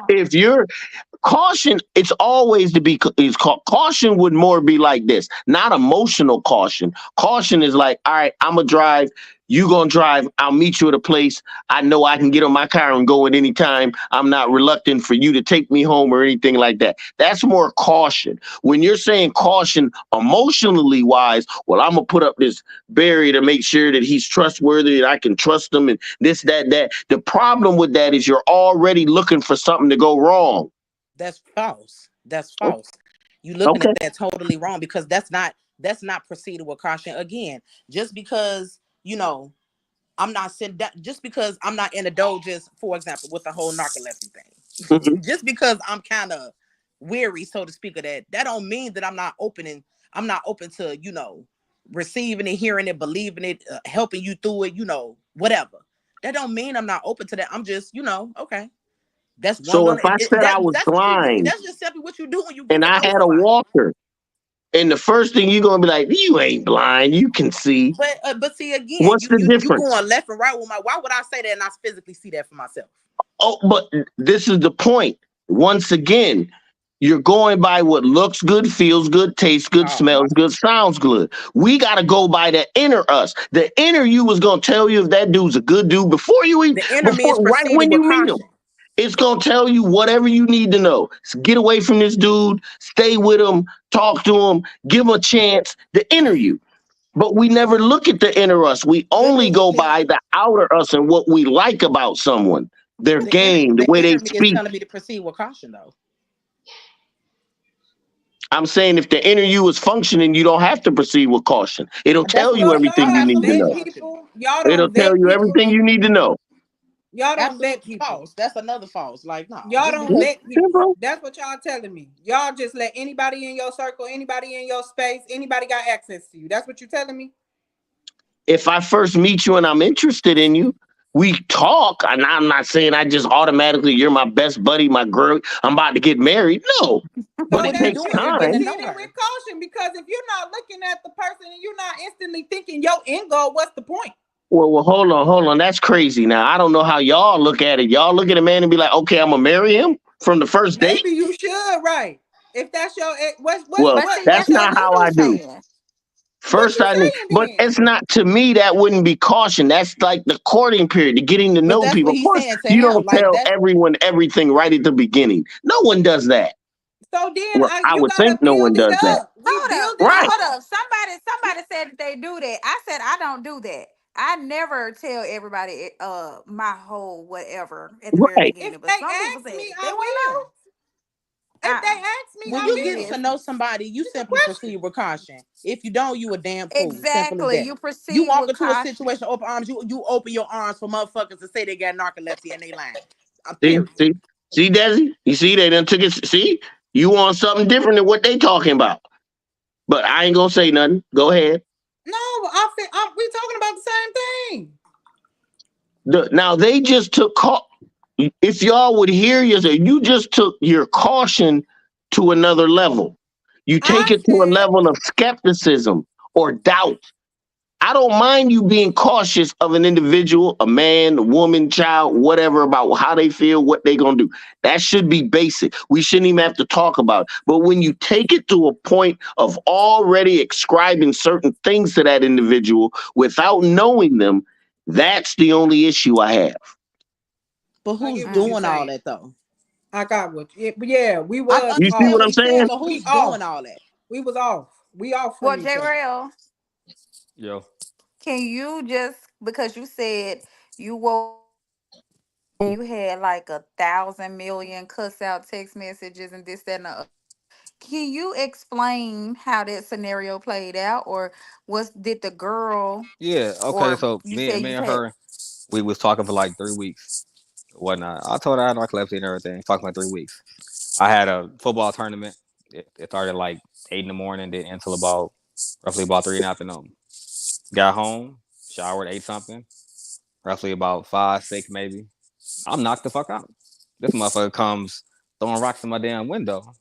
If you're caution, it's always to be is called caution would more be like this, not emotional caution. Caution is like, all right, I'm gonna drive, you gonna drive, I'll meet you at a place, I know I can get on my car and go at any time, I'm not reluctant for you to take me home or anything like that. That's more caution. When you're saying caution emotionally wise, well, I'm gonna put up this barrier to make sure that he's trustworthy and I can trust him and this that the problem with that is you're already looking for something to go wrong. That's false. That's O- false. You looking at Okay. that totally wrong because that's not proceeding with caution. Again, just because I'm not sitting that, just because I'm not in the doges, for example, with the whole narcolepsy Mhm. thing, just because I'm kind of weary, so to speak, of that don't mean that I'm not open to receiving it, hearing it, believing it, helping you through it, whatever. That don't mean I'm not open to that. I'm just okay. That's one So if gonna I said I was that's what you do. blind That's just simply what you do when you get and to I know had a somebody. walker, and the first thing you're gonna be like, you ain't blind, you can see. But see again, What's the you difference? going left and right with my. Why would I say that and I physically see that for myself? Oh, but this is the point. Once again, you're going by what looks good, feels good, tastes good, Oh my. smells good, sounds good. We got to go by the inner us. The inner you was going to tell you if that dude's a good dude before you even, The inner me is before, right proceeding when with you meet him. caution. It's going to tell you whatever you need to know. Get away from this dude, stay with him, talk to him, give him a chance. The inner you. But we never look at the inner us. We only Good go thing by the outer us and what we like about someone, their the inner game, the the way they inner me is speak. telling me to proceed with caution though. I'm saying if the inner you is functioning, you don't have to proceed with caution. It'll That's tell what you So everything y'all you don't need to absolutely vet know. functional. people. Y'all It'll don't tell vet you people. everything you need to know. Y'all don't vet Absolutely people. false. That's another false. Like, no, Y'all just don't because vet Yeah, people. bro. That's what y'all telling me. Y'all just let anybody in your circle, anybody in your space, anybody got access to you. That's what you telling me. If I first meet you and I'm interested in you, we talk, and I'm not saying I just automatically you're my best buddy, my girl. I'm about to get married. No, but but So it what are you that's takes doing? You're you getting to time. know proceeding with her. caution because if you're not looking at the person and you're not instantly thinking your end goal, what's the point? Well, hold on. That's crazy. Now I don't know how y'all look at it. Y'all look at a man and be like, okay, I'm gonna marry him from the first date. Maybe you should, right? If that's your Well, But see, that's that's not what how you I do. saying. what First, you I need, saying but then? it's not to me. That wouldn't be caution. That's like the courting period, the getting to But know that's people. what Of he's course, saying to you him. don't Like tell that's everyone everything right at the beginning. No one does that. So then Well, I you would gotta think no one build it does that. up. We Hold build up, it Right. up. hold up. Somebody said that they do that. I said I don't do that. I never tell everybody my whole whatever at the very Right. If beginning. they But some people ask say me, it. They I want will. to know. If they ask me, when I you get will. to Business. know somebody, you It's a simply proceed question. with caution. If you don't, you a damn fool. Simple as Exactly. that. You You proceed walk with into a caution. situation, open arms. You open your arms for motherfuckers to say they got narcolepsy and they lying. See, Period. see, Desi. You see, they done took it. See, you want something different than what they talking about. But I ain't gonna say nothing. Go ahead. No, we talking about the same thing. Now they just took if y'all would hear yourself, you just took your caution to another level. You take I it to a said, level of skepticism or doubt. I don't mind you being cautious of an individual, a man, a woman, child, whatever, about how they feel, what they gonna do. That should be basic. We shouldn't even have to talk about it. But when you take it to a point of already ascribing certain things to that individual without knowing them, that's the only issue I have. But I who's get what you're doing all saying. that though? I got what you, yeah, we I was You see understand off. what what I'm he's saying, saying? but We who's doing off. all that? We was off. We off from Well, each other. JRL, Yo. can you just because you said you woke you had like 1,000 million cuss out text messages and this, that, and the other. Can you explain how that scenario played out, or was did the girl, Yeah. Okay. or So you me said and me you and had? her, we was talking for like 3 weeks, whatnot. I told her I had narcolepsy and everything. Talking like 3 weeks. I had a football tournament. It started like 8 in the morning, then until about roughly about 3 in the afternoon. Got home, showered, ate something. Roughly about 5, 6 maybe. I'm knocked the fuck out. This motherfucker comes throwing rocks in my damn window.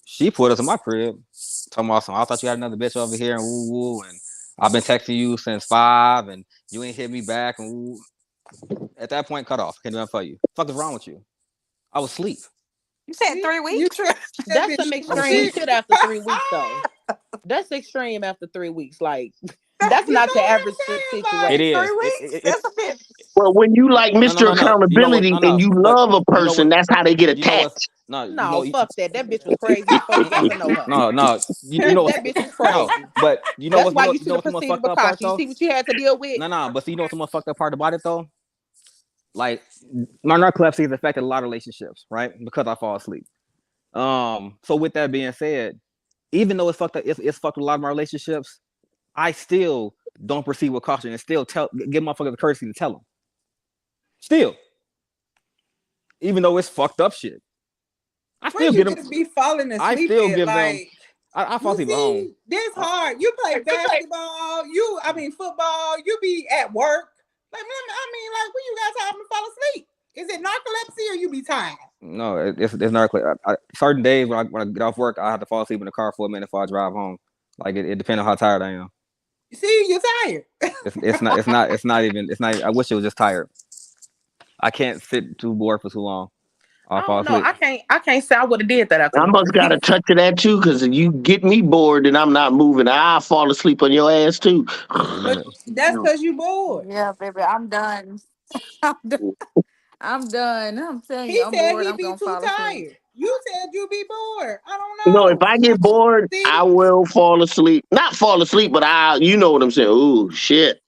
She put us in my crib, talking about some. I thought you had another bitch over here and woo woo, and I've been texting you since 5, and you ain't hit me back and woo. At that point, cut off. Can't do nothing for you. Fuck is wrong with you? I was asleep. You said See, three you weeks. trust that That's bitch. some I was extreme asleep. See, shit after 3 weeks though. That's extreme after 3 weeks. Like that's you not know your what I'm average saying? It Like, situation. is. Three It, weeks. it, it That's a bit. Well, when you like no no Mr. no no. You know what? Accountability No and no. you But love a you know person, what? that's how they get You know what's attached. no. You know No, fuck that. That bitch was crazy before you got to know her. no no. You know what's That bitch was no. crazy. But you know That's what's why you you should know have what's the most proceeded fucked with up part caution. You though? see what you had to deal with? No no. But see, you know what's the most fucked up part about it though? Like my narcolepsy has affected a lot of relationships, right? Because I fall asleep. So with that being said, even though it's fucked with a lot of my relationships, I still don't proceed with caution and still give motherfuckers the courtesy to tell them. Still, even though it's fucked up shit, I where still you get them. just be falling I asleep still at? give them. Like, I fall you asleep at home. see, this I, hard. You play basketball. I mean, football. You be at work. Like, I mean, like, when you got time to fall asleep? Is it narcolepsy or you be tired? no, it's not clear. Certain days when I get off work, I have to fall asleep in the car for a minute before I drive home. Like it depends on how tired I am. You see, you're tired. It's not. I wish it was just tired. I can't sit too bored for too long. I I'll fall don't know. asleep. I can't say I would have did that after I them must 3 weeks. got a touch of that too, because if you get me bored and I'm not moving, I'll fall asleep on your ass too. In a But minute. that's because you bored. Yeah, baby. I'm done. I'm done. I'm done. I'm telling you, He I'm said bored. he I'm be gonna too fall asleep. tired. You said you be bored. I No, if don't know. I get bored, See, I will fall asleep. Not fall asleep, but you know what I'm saying. Ooh, shit.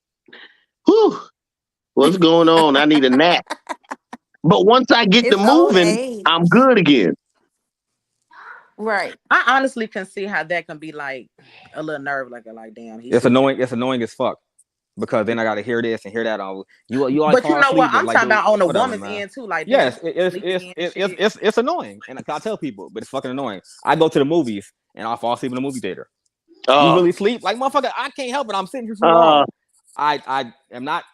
Whew. What's going on? I need a nap. But once I get to It's old moving, age. I'm good again. Right. I honestly can see how that can be like a little nerve, like damn, he's It's sleeping. annoying. It's annoying as fuck because then I got to hear this and hear that. On you always But you fall know what? asleep and I'm like, talking dude, about on the whatever, woman's man. end too. Like, damn, Yes, you sleeping in and shit. it's annoying, and I tell people, but it's fucking annoying. I go to the movies and I fall asleep in the movie theater. You Uh, really sleep, like motherfucker? I can't help it. I'm sitting here too uh, long. I am not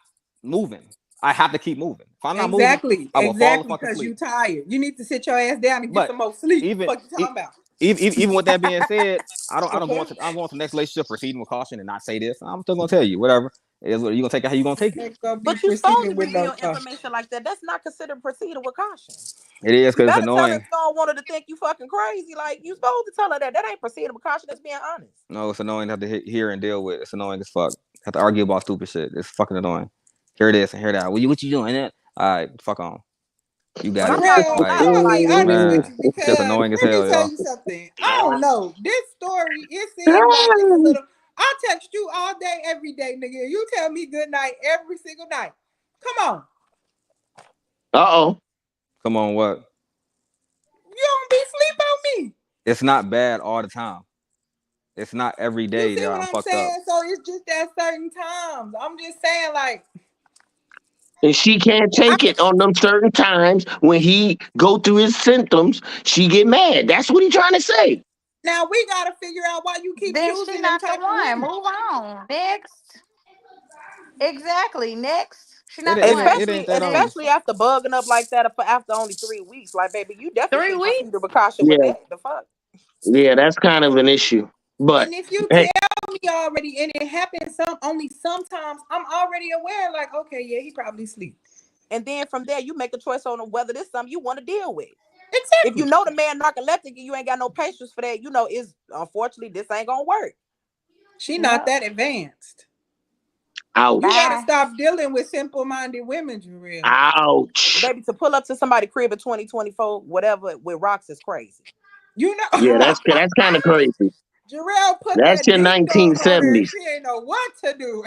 moving. I have to keep moving. If I'm not moving, exactly, I will fall the exactly, fuck because you asleep. tired. You need to sit your ass down and get But some more sleep. even Fuck you talking about? even with that being said, I don't go Okay. into I'm going to the next relationship proceeding with caution and not say this. I'm still gonna tell you whatever it is. What you gonna take it? How you gonna take it? Ain't gonna be But you supposed proceeding to be with no giving caution. information like that. That's not considered proceeding with caution. It is You because it's better tell her if annoying. you don't want her to think you fucking crazy. Like you supposed to tell her that. That ain't proceeding with caution. That's being honest. No, it's annoying to have to hear and deal with. It's annoying as fuck. Have to argue about stupid shit. It's fucking annoying. Hear this and hear that. What you doing? All right, fuck on. You But got I'm it. not Jarrell, gonna Like, lie I'm though. gonna be Like, honest with man, you shit's because annoying as let me hell, tell y'all. you something. I don't know. This story, it seems like it's a little. I text you all day, every day, nigga. You tell me good night every single night. Come on. oh. Come on, what? You don't be sleep on me. It's not bad all the time. It's not every You day see that what I'm I'm fucked up. saying? So it's just at certain times. I'm just saying, like, And she can't I take can, it on them certain times when he go through his symptoms. She get mad. That's what he trying to say. now we gotta figure out why you keep Then she choosing them not the type of one. women. Move on. Next. Exactly. Next. She It not the it ain't one. it especially ain't that only. especially after bugging up like that for after only 3 weeks. Like, baby, you definitely should Three have proceeded weeks? with caution with Yeah, that. The fuck. yeah, that's kind of an issue. But And if you hey, tell me already, and it happens only sometimes, I'm already aware. Like, okay, yeah, he probably sleep. And then from there, you make a choice on whether this is something you want to deal with. If you Exactly. know the man narcoleptic and you ain't got no patience for that, you know, is unfortunately this ain't gonna work. She not Yep. that advanced. You ouch, gotta Bye. stop dealing with simple-minded women, Jarrell. ouch. Baby, to pull up to somebody crib in 2024, whatever with rocks is crazy. You know, Yeah, that's kind of crazy. Jarrell put That's that your ding dong on her. 1970s. She ain't know what to do.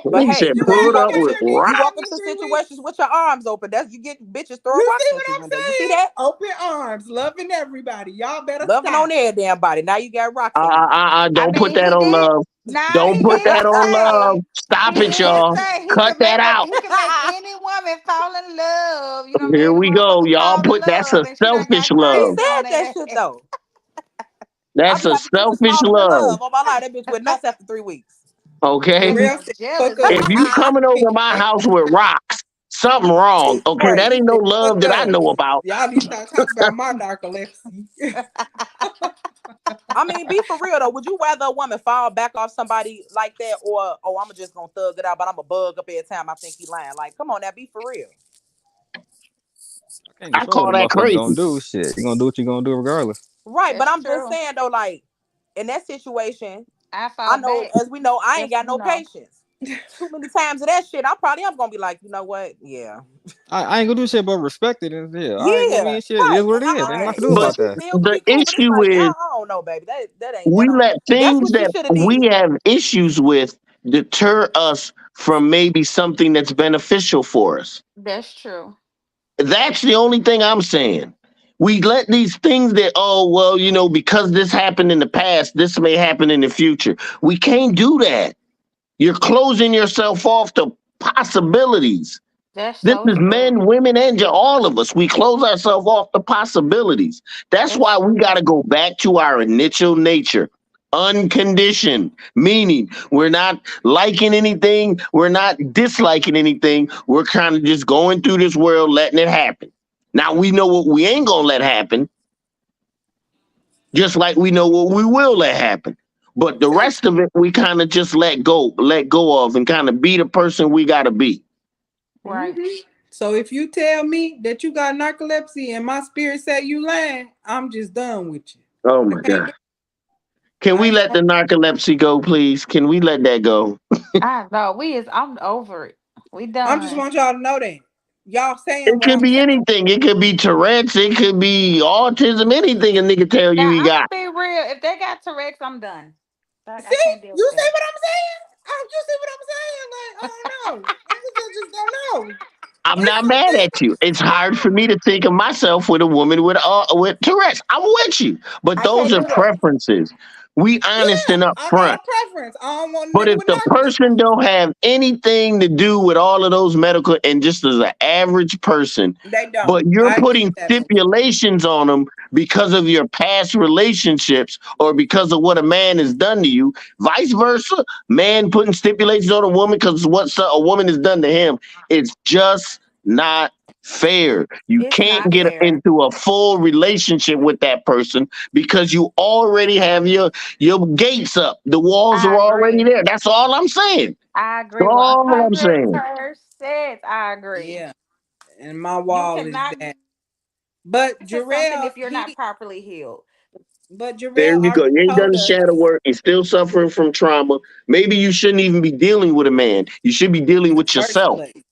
But He hey, said, You pull ain't it you gonna up walk get with into your dick you rock. walk sucked in into 3 weeks. situations with your arms open. That's you get bitches throwing You rocks see at you what one I'm day. You see saying? that? Open arms, loving everybody. Y'all better Loving on stop. their damn body. Now you got rocks in your mouth. I Don't put mean, that he on did. love. Nah, Don't he put that did on love. say. Stop He it, did y'all. say Cut that out. he can make any woman fall in love. You know, Here made a we go. motherfucker Y'all fall in put that's love, a and she done selfish got He love. crazy said on that that. shit though. I That's be a having bitches selfish falling in love. love on my life. That bitch went nuts after 3 weeks. Okay? Jarrell said, fuck Jealousy. up If and you get coming over my back. house with rocks, something wrong. Okay, that He ain't no said, love fuck that I up. know about. Y'all need to start talking about my narcolepsy. I mean, be for real though. Would you rather a woman fall back off somebody like that, or oh, I'm just gonna thug it out, but I'm a bug up every time I think he lying? Like, come on now, be for real. I can't I control call what a that motherfucker crazy. gonna do. Shit, you gonna do what you gonna do regardless. Right, but That's I'm just true. saying though, like in that situation, I I fall know back as we know, I ain't if got you no know. patience. Too many times of that shit, I probably am gonna be like, you know what? Yeah, I ain't gonna do shit but respect it and yeah. All right, I yeah, mean shit, it is right. what it is. Ain't nothing I Right. can do But about If he that. still could the be cool, but it's issue like, is I don't know, baby. That ain't that we don't. let That's things what you that should have we did. have issues with deter us from maybe something that's beneficial for us. That's true. That's the only thing I'm saying. We let these things that, oh, well, because this happened in the past, this may happen in the future. We can't do that. You're closing yourself off to possibilities. That's This so is true. men, women, and all of us. We close ourselves off to possibilities. That's That's why we true. got to go back to our initial nature. Unconditioned, meaning we're not liking anything, we're not disliking anything. We're kind of just going through this world, letting it happen. Now we know what we ain't gonna let happen, just like we know what we will let happen. But the Exactly. rest of it, we kind of just let go of, and kind of be the person we gotta be. Right. So if you tell me that you got narcolepsy and my spirit say you lying, I'm just done with you. Oh I my can't do god. it. Can I we ain't let gonna, the narcolepsy go, please? Can we let that go? I know. I'm over it. We I'm just done. want y'all to know that. Y'all saying It what could I'm be saying. anything. It could be Tourette's. It could be autism. Anything a nigga tell you Now he I'm gonna got. be real. If they got Tourette's, I'm done. I See, can't deal you with see that. what I'm saying? You see what I'm saying? Like, I don't know. Niggas just don't know. I'm It's not some mad things at you. It's hard for you me to think of myself with a woman with Tourette's. I'm with you, but I those can't are do that. preferences. We honest yeah, and I got upfront. a preference. I don't want a But nigga if with the narcolepsy. person don't have anything to do with all of those medical and just as an average person, They don't. but you're I agree putting with that, Vincent. stipulations on them because of your past relationships or because of what a man has done to you, vice versa, man putting stipulations on a woman because what a woman has done to him, it's just not fair. You It's can't not get fair. into a full relationship with that person because you already have your gates up. The walls I are already agree. there. That's all I'm saying. I agree That's one all I'm hundred saying. percent. I agree. Yeah, and my You wall is cannot that. But get into something Jarrell, if you're not properly healed. There Jarrell you go. already You ain't done told the us shadow work. You're still suffering from trauma. Maybe you shouldn't even be dealing with a man. You should be dealing in the with first yourself. place,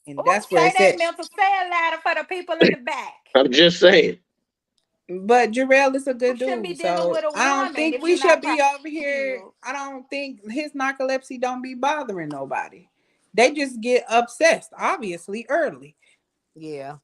and Oh, that's where say it's that at. mental. Say it louder for the people in the back. I'm just saying. But Jarrell is a You good shouldn't be dude, dealing so with a I don't woman think if we you're should not be properly over here. healed. I don't think his narcolepsy don't be bothering nobody. They just get obsessed, obviously, early. Yeah.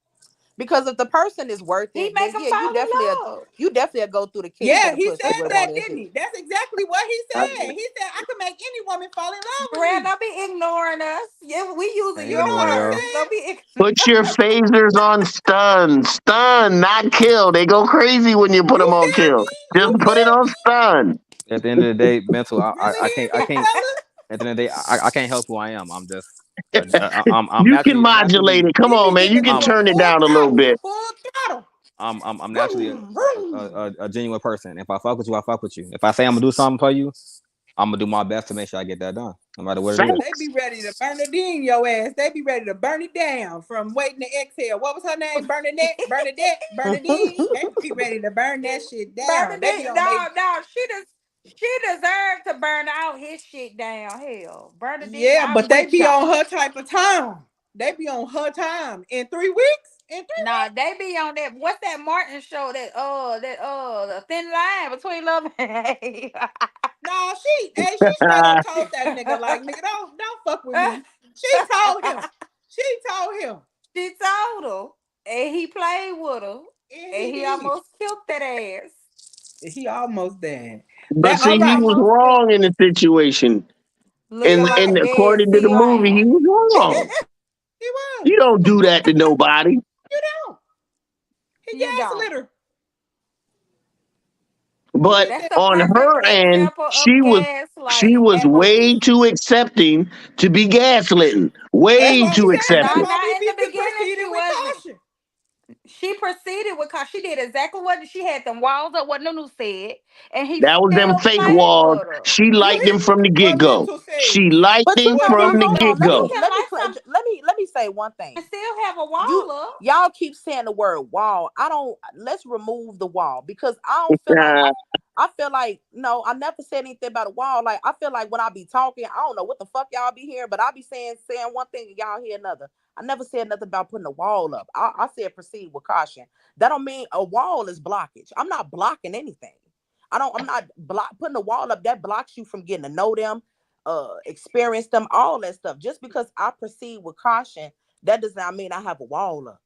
Because if the person is worth He it, then make them yeah, fall in love. you definitely go through the kiss Yeah, and the he pussy said with him on that, that didn't shit. he? That's exactly what he I- said. He said I could make any woman fall in love with Jarrell, me. don't be ignoring us. Yeah, we using Ain't You your know what ignoring I'm y'all. words. Don't saying? be. Put your phasers on stun. Stun, not kill. They go crazy when you put You them on feel kill. me? Just You put it feel on me? stun. At the end of the day, mental. Really I then, big can't. fella? At the end of the day, I can't help who I am. I'm just. I'm You can naturally. I'm modulate naturally. it. Come He on, be man. You giving can to I'm. her turn it full down a little throttle, bit. full throttle. I'm naturally Vroom, vroom. a genuine person. If I fuck with you, I fuck with you. If I say I'm gonna do something for you, I'm gonna do my best to make sure I get that done, no matter what it is. They be ready to burn it in your ass. They be ready to burn it down from waiting to exhale. What was her name? Bernadette, Bernadette, Bernadine. They be ready to burn that shit down. They be Bernadette, on they no, she deserved to burn out his shit down. Hell, Bernadine, yeah, I'm but they with be on y'all. her type of time. They be on her time in 3 weeks. In 3 weeks. Nah, they be on that. What's that Martin show? The thin line between love and hate. No, she straight up told that nigga like nigga don't fuck with me. She told him. She told him. She told her, and he played with her, And and he he did. almost killed that ass. He almost dead. But That He all see, he right. was almost killed. wrong in the situation. Looking And like dead according to sea the movie, he lion. was wrong. He was. You don't do that to nobody. You don't. He You don't. gaslit her. But He That's said, the on perfect her end, example of she gaslighting was at way most. too accepting to be gaslighting. that's Way what we too said. That's accepting. Not why not we in be the beginning. proceeding She with wasn't. caution. She proceeded with cause she did exactly what she had them walls up. What Nunu said, and he That was them still fake played walls. with her. She You liked him hear me? from the get What go. mental said. She liked But him What from the mental hold get on. said. Let You go. me can let me like something let me say one thing. and still have a You wall up. y'all keep saying the word wall. I don't. Let's remove the wall because I don't feel like I feel like no. I never said anything about a wall. Like I feel like when I be talking, I don't know what the fuck y'all be hearing, but I be saying one thing and y'all hear another. I never said nothing about putting a wall up. I said proceed with caution. That don't mean a wall is blockage. I'm not blocking anything. I'm not putting a wall up that blocks you from getting to know them, experience them, all that stuff. Just because I proceed with caution, that does not mean I have a wall up.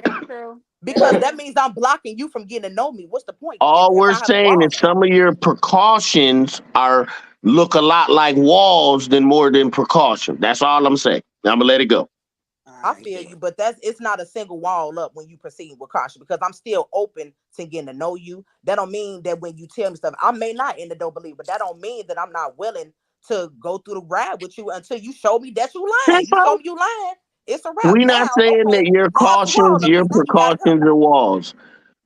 That's true. That's Because that true. means I'm blocking you from getting to know me. What's the point All if we're I have a saying wall is up? some of your precautions are look a lot like walls than more than precaution. That's all I'm saying. I'm gonna let it go. All I right, feel bet. you, but it's not a single wall up when you proceed with caution because I'm still open to getting to know you. That don't mean that when you tell me stuff, I may not end the don't believe, but that don't mean that I'm not willing to go through the ride with you until you show me that you lying. That's You show all. me you lying, it's a wrap. We're not Now, saying okay, that your now it's a cautions, wall up your because now you gotta precautions go. are walls.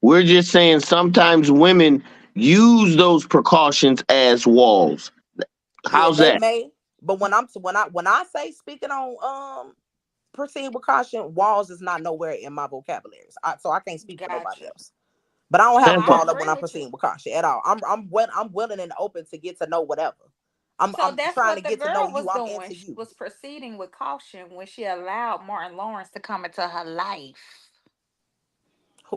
We're just saying sometimes women use those precautions as walls. Yeah, How's they that? may, but when I say speaking on proceed with caution, walls is not nowhere in my vocabulary. So I can't speak for nobody Gotcha. else. But I don't No, have a That's I wall up when agree I'm with you. proceeding with caution at all. I'm willing and open to get to know whatever. So I'm that's trying to what the get to know girl you. was I'm doing. into She you. was proceeding with caution when she allowed Martin Lawrence to come into her life.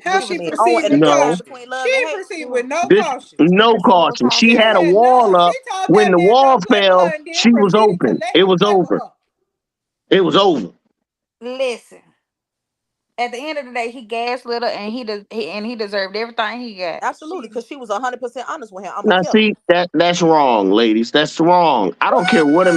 How What She you she was mean? Oh, proceed in the with proceeding. difference No, caution? between She love and ain't hate. proceed with no this caution. no Proceeding with caution. She She caution. had a said wall no. She up. told When that the man wall don't play with fell, her and then she was proceeded to open. let It him was play with over. her. It was over. Listen, at the end of the day, he gaslit her, and he deserved everything he got. Absolutely, She because she was 100% honest with him. I'm a Now, killer. see that's wrong, ladies. That's wrong. I don't care what.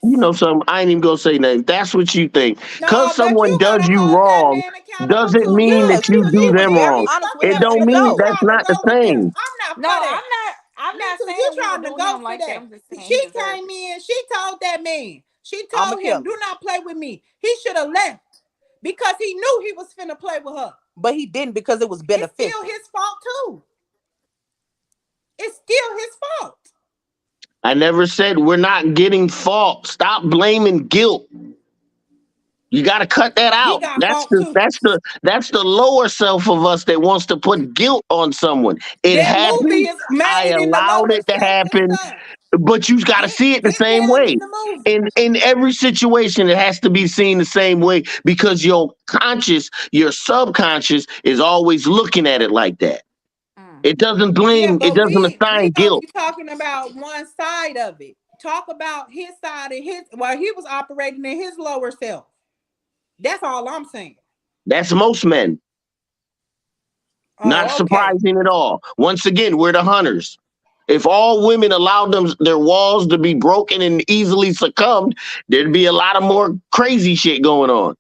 You know, something. I ain't even gonna say nothing. That's what you think. Cause no, but someone you does gotta you hold that wrong, man accountable doesn't too. mean Yeah, that Look, you she do was them listen, very wrong. you honest stuck with in It him there in don't the because mean you dough. that's trying to not the go with them. same. I'm not No, for that. I'm Me not too. You saying he trying was to doing go him for like that. that. I'm just saying he She deserved came it. in. She told that man. She I'm a told him, killer. "Do not play with me." He should have left because he knew he was finna play with her. But he didn't because it was It's still beneficial. his fault too. It's still his fault. I never said we're not getting fault. Stop blaming guilt. You got to cut that He out. got fault too. That's the lower self of us that wants to put guilt on someone. It That movie happened. is I made in the allowed lower it to self and happen, stuff. but you got to Get see it the get same down way. in the movie. In every situation, it has to be seen the same way because your conscious, your subconscious is always looking at it like that. Mm. It doesn't Yeah, blame. It but doesn't we assign only guilt. talking about one side of it. Talk about his side and his well, he was operating in his lower self. That's all I'm saying. That's most men. Not Oh, okay. surprising at all. Once again, we're the hunters. If all women allowed them their walls to be broken and easily succumbed, there'd be a lot of more crazy shit going on.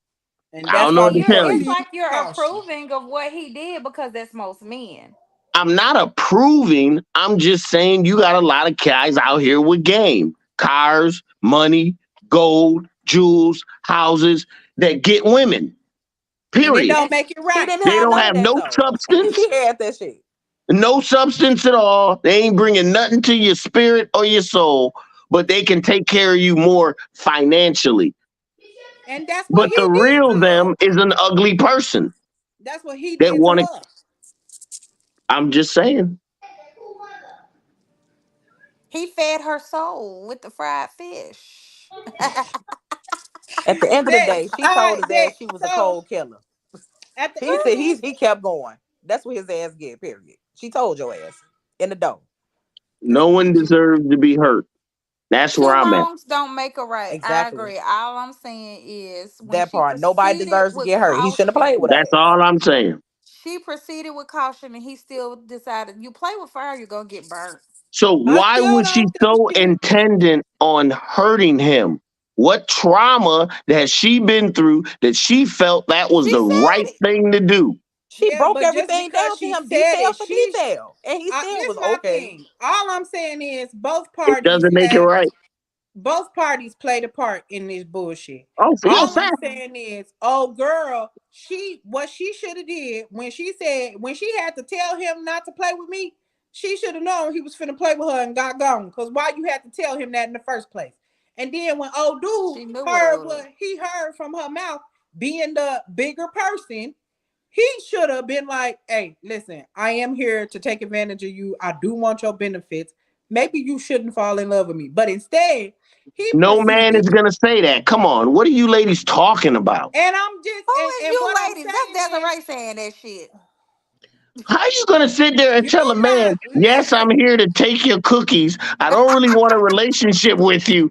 And I that's don't know why what to we tell It's you. proceed like with you're caution. approving of what he did because that's most men. I'm not approving. I'm just saying you got a lot of guys out here with game, cars, money, gold, jewels, houses that get women. And it Period. don't And make it he right. didn't They have don't none of have that no though. substance, He had that shit. no substance at all. They ain't bringing nothing to your spirit or your soul, but they can take care of you more financially. And that's what But he the did real to them her. is an ugly person That's what he that did to want to. her. I'm just saying. He fed her soul with the fried fish. At the end of the Bet. day, she All told right, his ass bet. she was a So cold killer. at the He end said of this, he kept going. That's what his ass get, period. She told your ass in the dough. No one deserves to be hurt. That's where Two I'm at. wrongs don't make a right. I Exactly. agree. All I'm saying is when That she part. Nobody proceeded deserves to with get hurt. He shouldn't have played with caution, her That's ass. all I'm saying. she proceeded with caution, and he still decided you play with fire, you're gonna get burnt. So I why still was she don't think so she. intended on hurting him? What trauma has she been through that she felt that was She the said right it. thing to do? She Yeah, broke but just everything because down to she him, said detail it, for she. detail. And he still This was my okay. thing. All I'm saying is It doesn't make it right. both parties played a part in this bullshit. Oh, for a All I'm fact. Mm-hmm. saying is, oh girl, she what she should have did when she had to tell him not to play with me, she should have known he was finna play with her and got gone. Cause why you had to tell him that in the first place? And then when old dude She knew what it heard was. what he heard from her mouth, being the bigger person, he should have been like, hey, listen, I am here to take advantage of you. I do want your benefits. Maybe you shouldn't fall in love with me. But instead, he No man proceeded. is gonna say that. Come on, what are you ladies talking about? And I'm just Who and, is and you what I'm ladies? That's saying is, Desiree saying that shit. How you gonna sit there and you tell a man, not yes, I'm listen. here to take your cookies. I don't really want a relationship with you.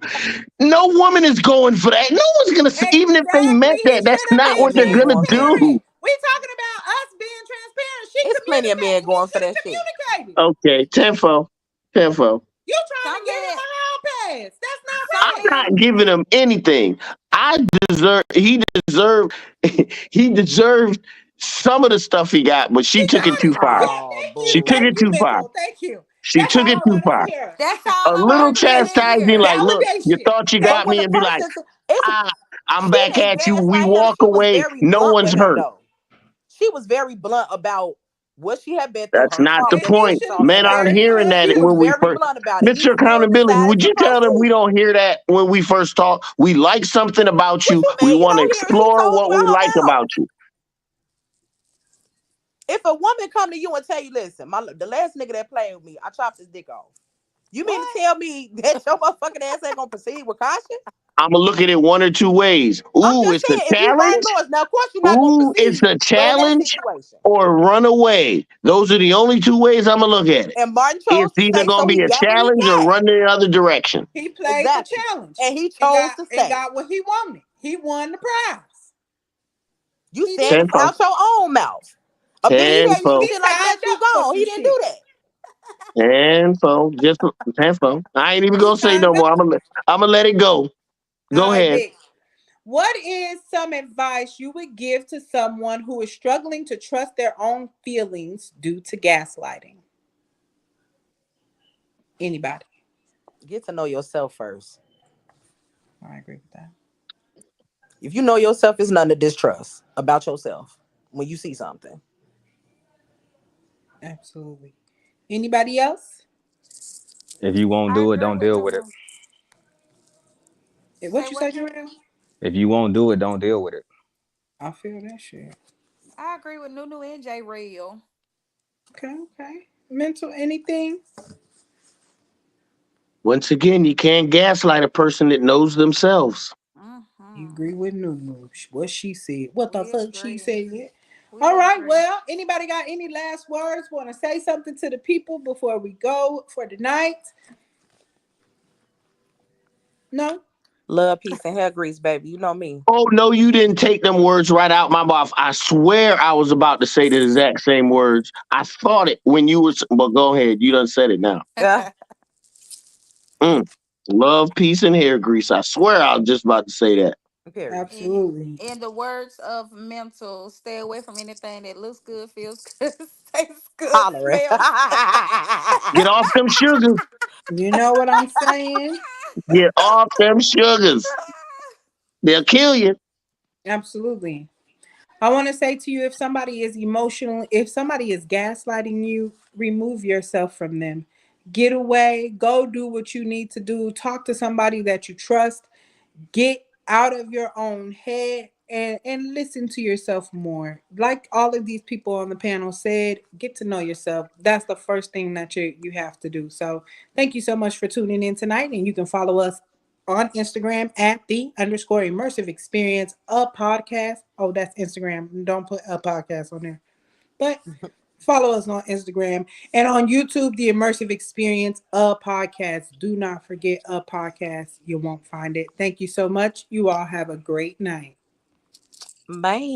No woman is going for that. No one's gonna say, even if they Exactly. meant He that, that's should have not Plenty been of what they're men gonna going for that. do. transparent. We talking about us being transparent. She It's plenty of men communicated. He going for should have that shit. communicated. Okay, tenfo, tenfo. You trying to Some give him men, a hall pass. That's not some I'm fair. not men, giving him anything. I deserve. He deserved. He deserved some of the stuff he got, but He she took it got too it. far. Yeah, Oh, thank you. She took boo. Thank it you, too far. Mitchell. Thank you. She That's took all it I too wanted to far. hear. that's all A I little wanted to Validation. chastising, hear. like, look, you Validation. thought you But got Thank when me, a and be you. like, person, it's ah, I'm she back didn't at you. We gaslight him. walk She was away. very No blunt one's with him hurt. though. She was very blunt about what she had been through, That's her not the And trauma, he point. this, should have all been that, Men right? aren't very hearing blunt that She when was too. we very first. blunt about it. He Mr. still Accountability, decided would to you tell them we proceed. don't hear that when we first talk? We like something about What you. you We mean? You want to don't hear it? She explore told what you we out like loud. about you. If a woman come to you and tell you, listen, the last nigga that played with me, I chopped his dick off. You mean to What? tell me that your motherfucking ass ain't gonna proceed with caution? I'm gonna look at it one or two ways. I'm Ooh, just it's a saying, if you challenge. Martin Lawrence, now of course you're not gonna Ooh, it's proceed, a but in that challenge situation, or run away. Those are the only two ways I'm gonna look at it. and Martin chose It's to either stay, gonna so be he a got what he challenge or got. run the other direction. He played the Exactly, challenge and he and chose to stay. got what he wanted. He won the prize. You He said did. it Tenfold. out your own mouth. A bitch tell you some Tenfold. He shit like that, signed you up for gone. some He didn't do shit. that. Tenfold. Just tenfold. I ain't even He gonna say no signed more. up. I'm gonna let it go. All Go right, ahead. Vic. What is some advice you would give to someone who is struggling to trust their own feelings due to gaslighting? Anybody? Get to know yourself first. I agree with that. If you know yourself, it's none to distrust about yourself when you see something. Absolutely. Anybody else? If you won't I do it, agree don't with deal with it. Nunu. Say What you say, what? Jarrell? If you won't do it, don't deal with it. I feel that shit. I agree with Nunu and J Real. Okay, okay. Mental anything? Once again, you can't gaslight a person that knows themselves. You Mm-hmm. agree with Nunu. What she said. What the We fuck she agree. said. All We right, agree. well, anybody got any last words? Want to say something to the people before we go for the night? No? Love, peace, and hair grease, baby. You know me. Oh no, you didn't take them words right out my mouth. I swear I was about to say the exact same words. I thought it when you was, but go ahead. You done said it now. Yeah. Mm. Love, peace, and hair grease. I swear I was just about to say that. Period. in, Absolutely. in the words of Mental, stay away from anything that looks good, feels good, tastes good, Hollering. smells good. Get off them sugars. You know what I'm saying? Get off them sugars. They'll kill you. Absolutely. I want to say to you, if somebody is emotional, if somebody is gaslighting you, remove yourself from them. Get away, go do what you need to do. Talk to somebody that you trust. Get out of your own head and listen to yourself more. Like all of these people on the panel said, get to know yourself. That's the first thing that you have to do. So thank you so much for tuning in tonight. And you can follow us on Instagram at the underscore immersive experience a podcast. Oh, that's Instagram. Don't put a podcast on there. But follow us on Instagram and on YouTube, The Immersive Experience, a podcast. Do not forget a podcast. You won't find it. Thank you so much. You all have a great night. Bye.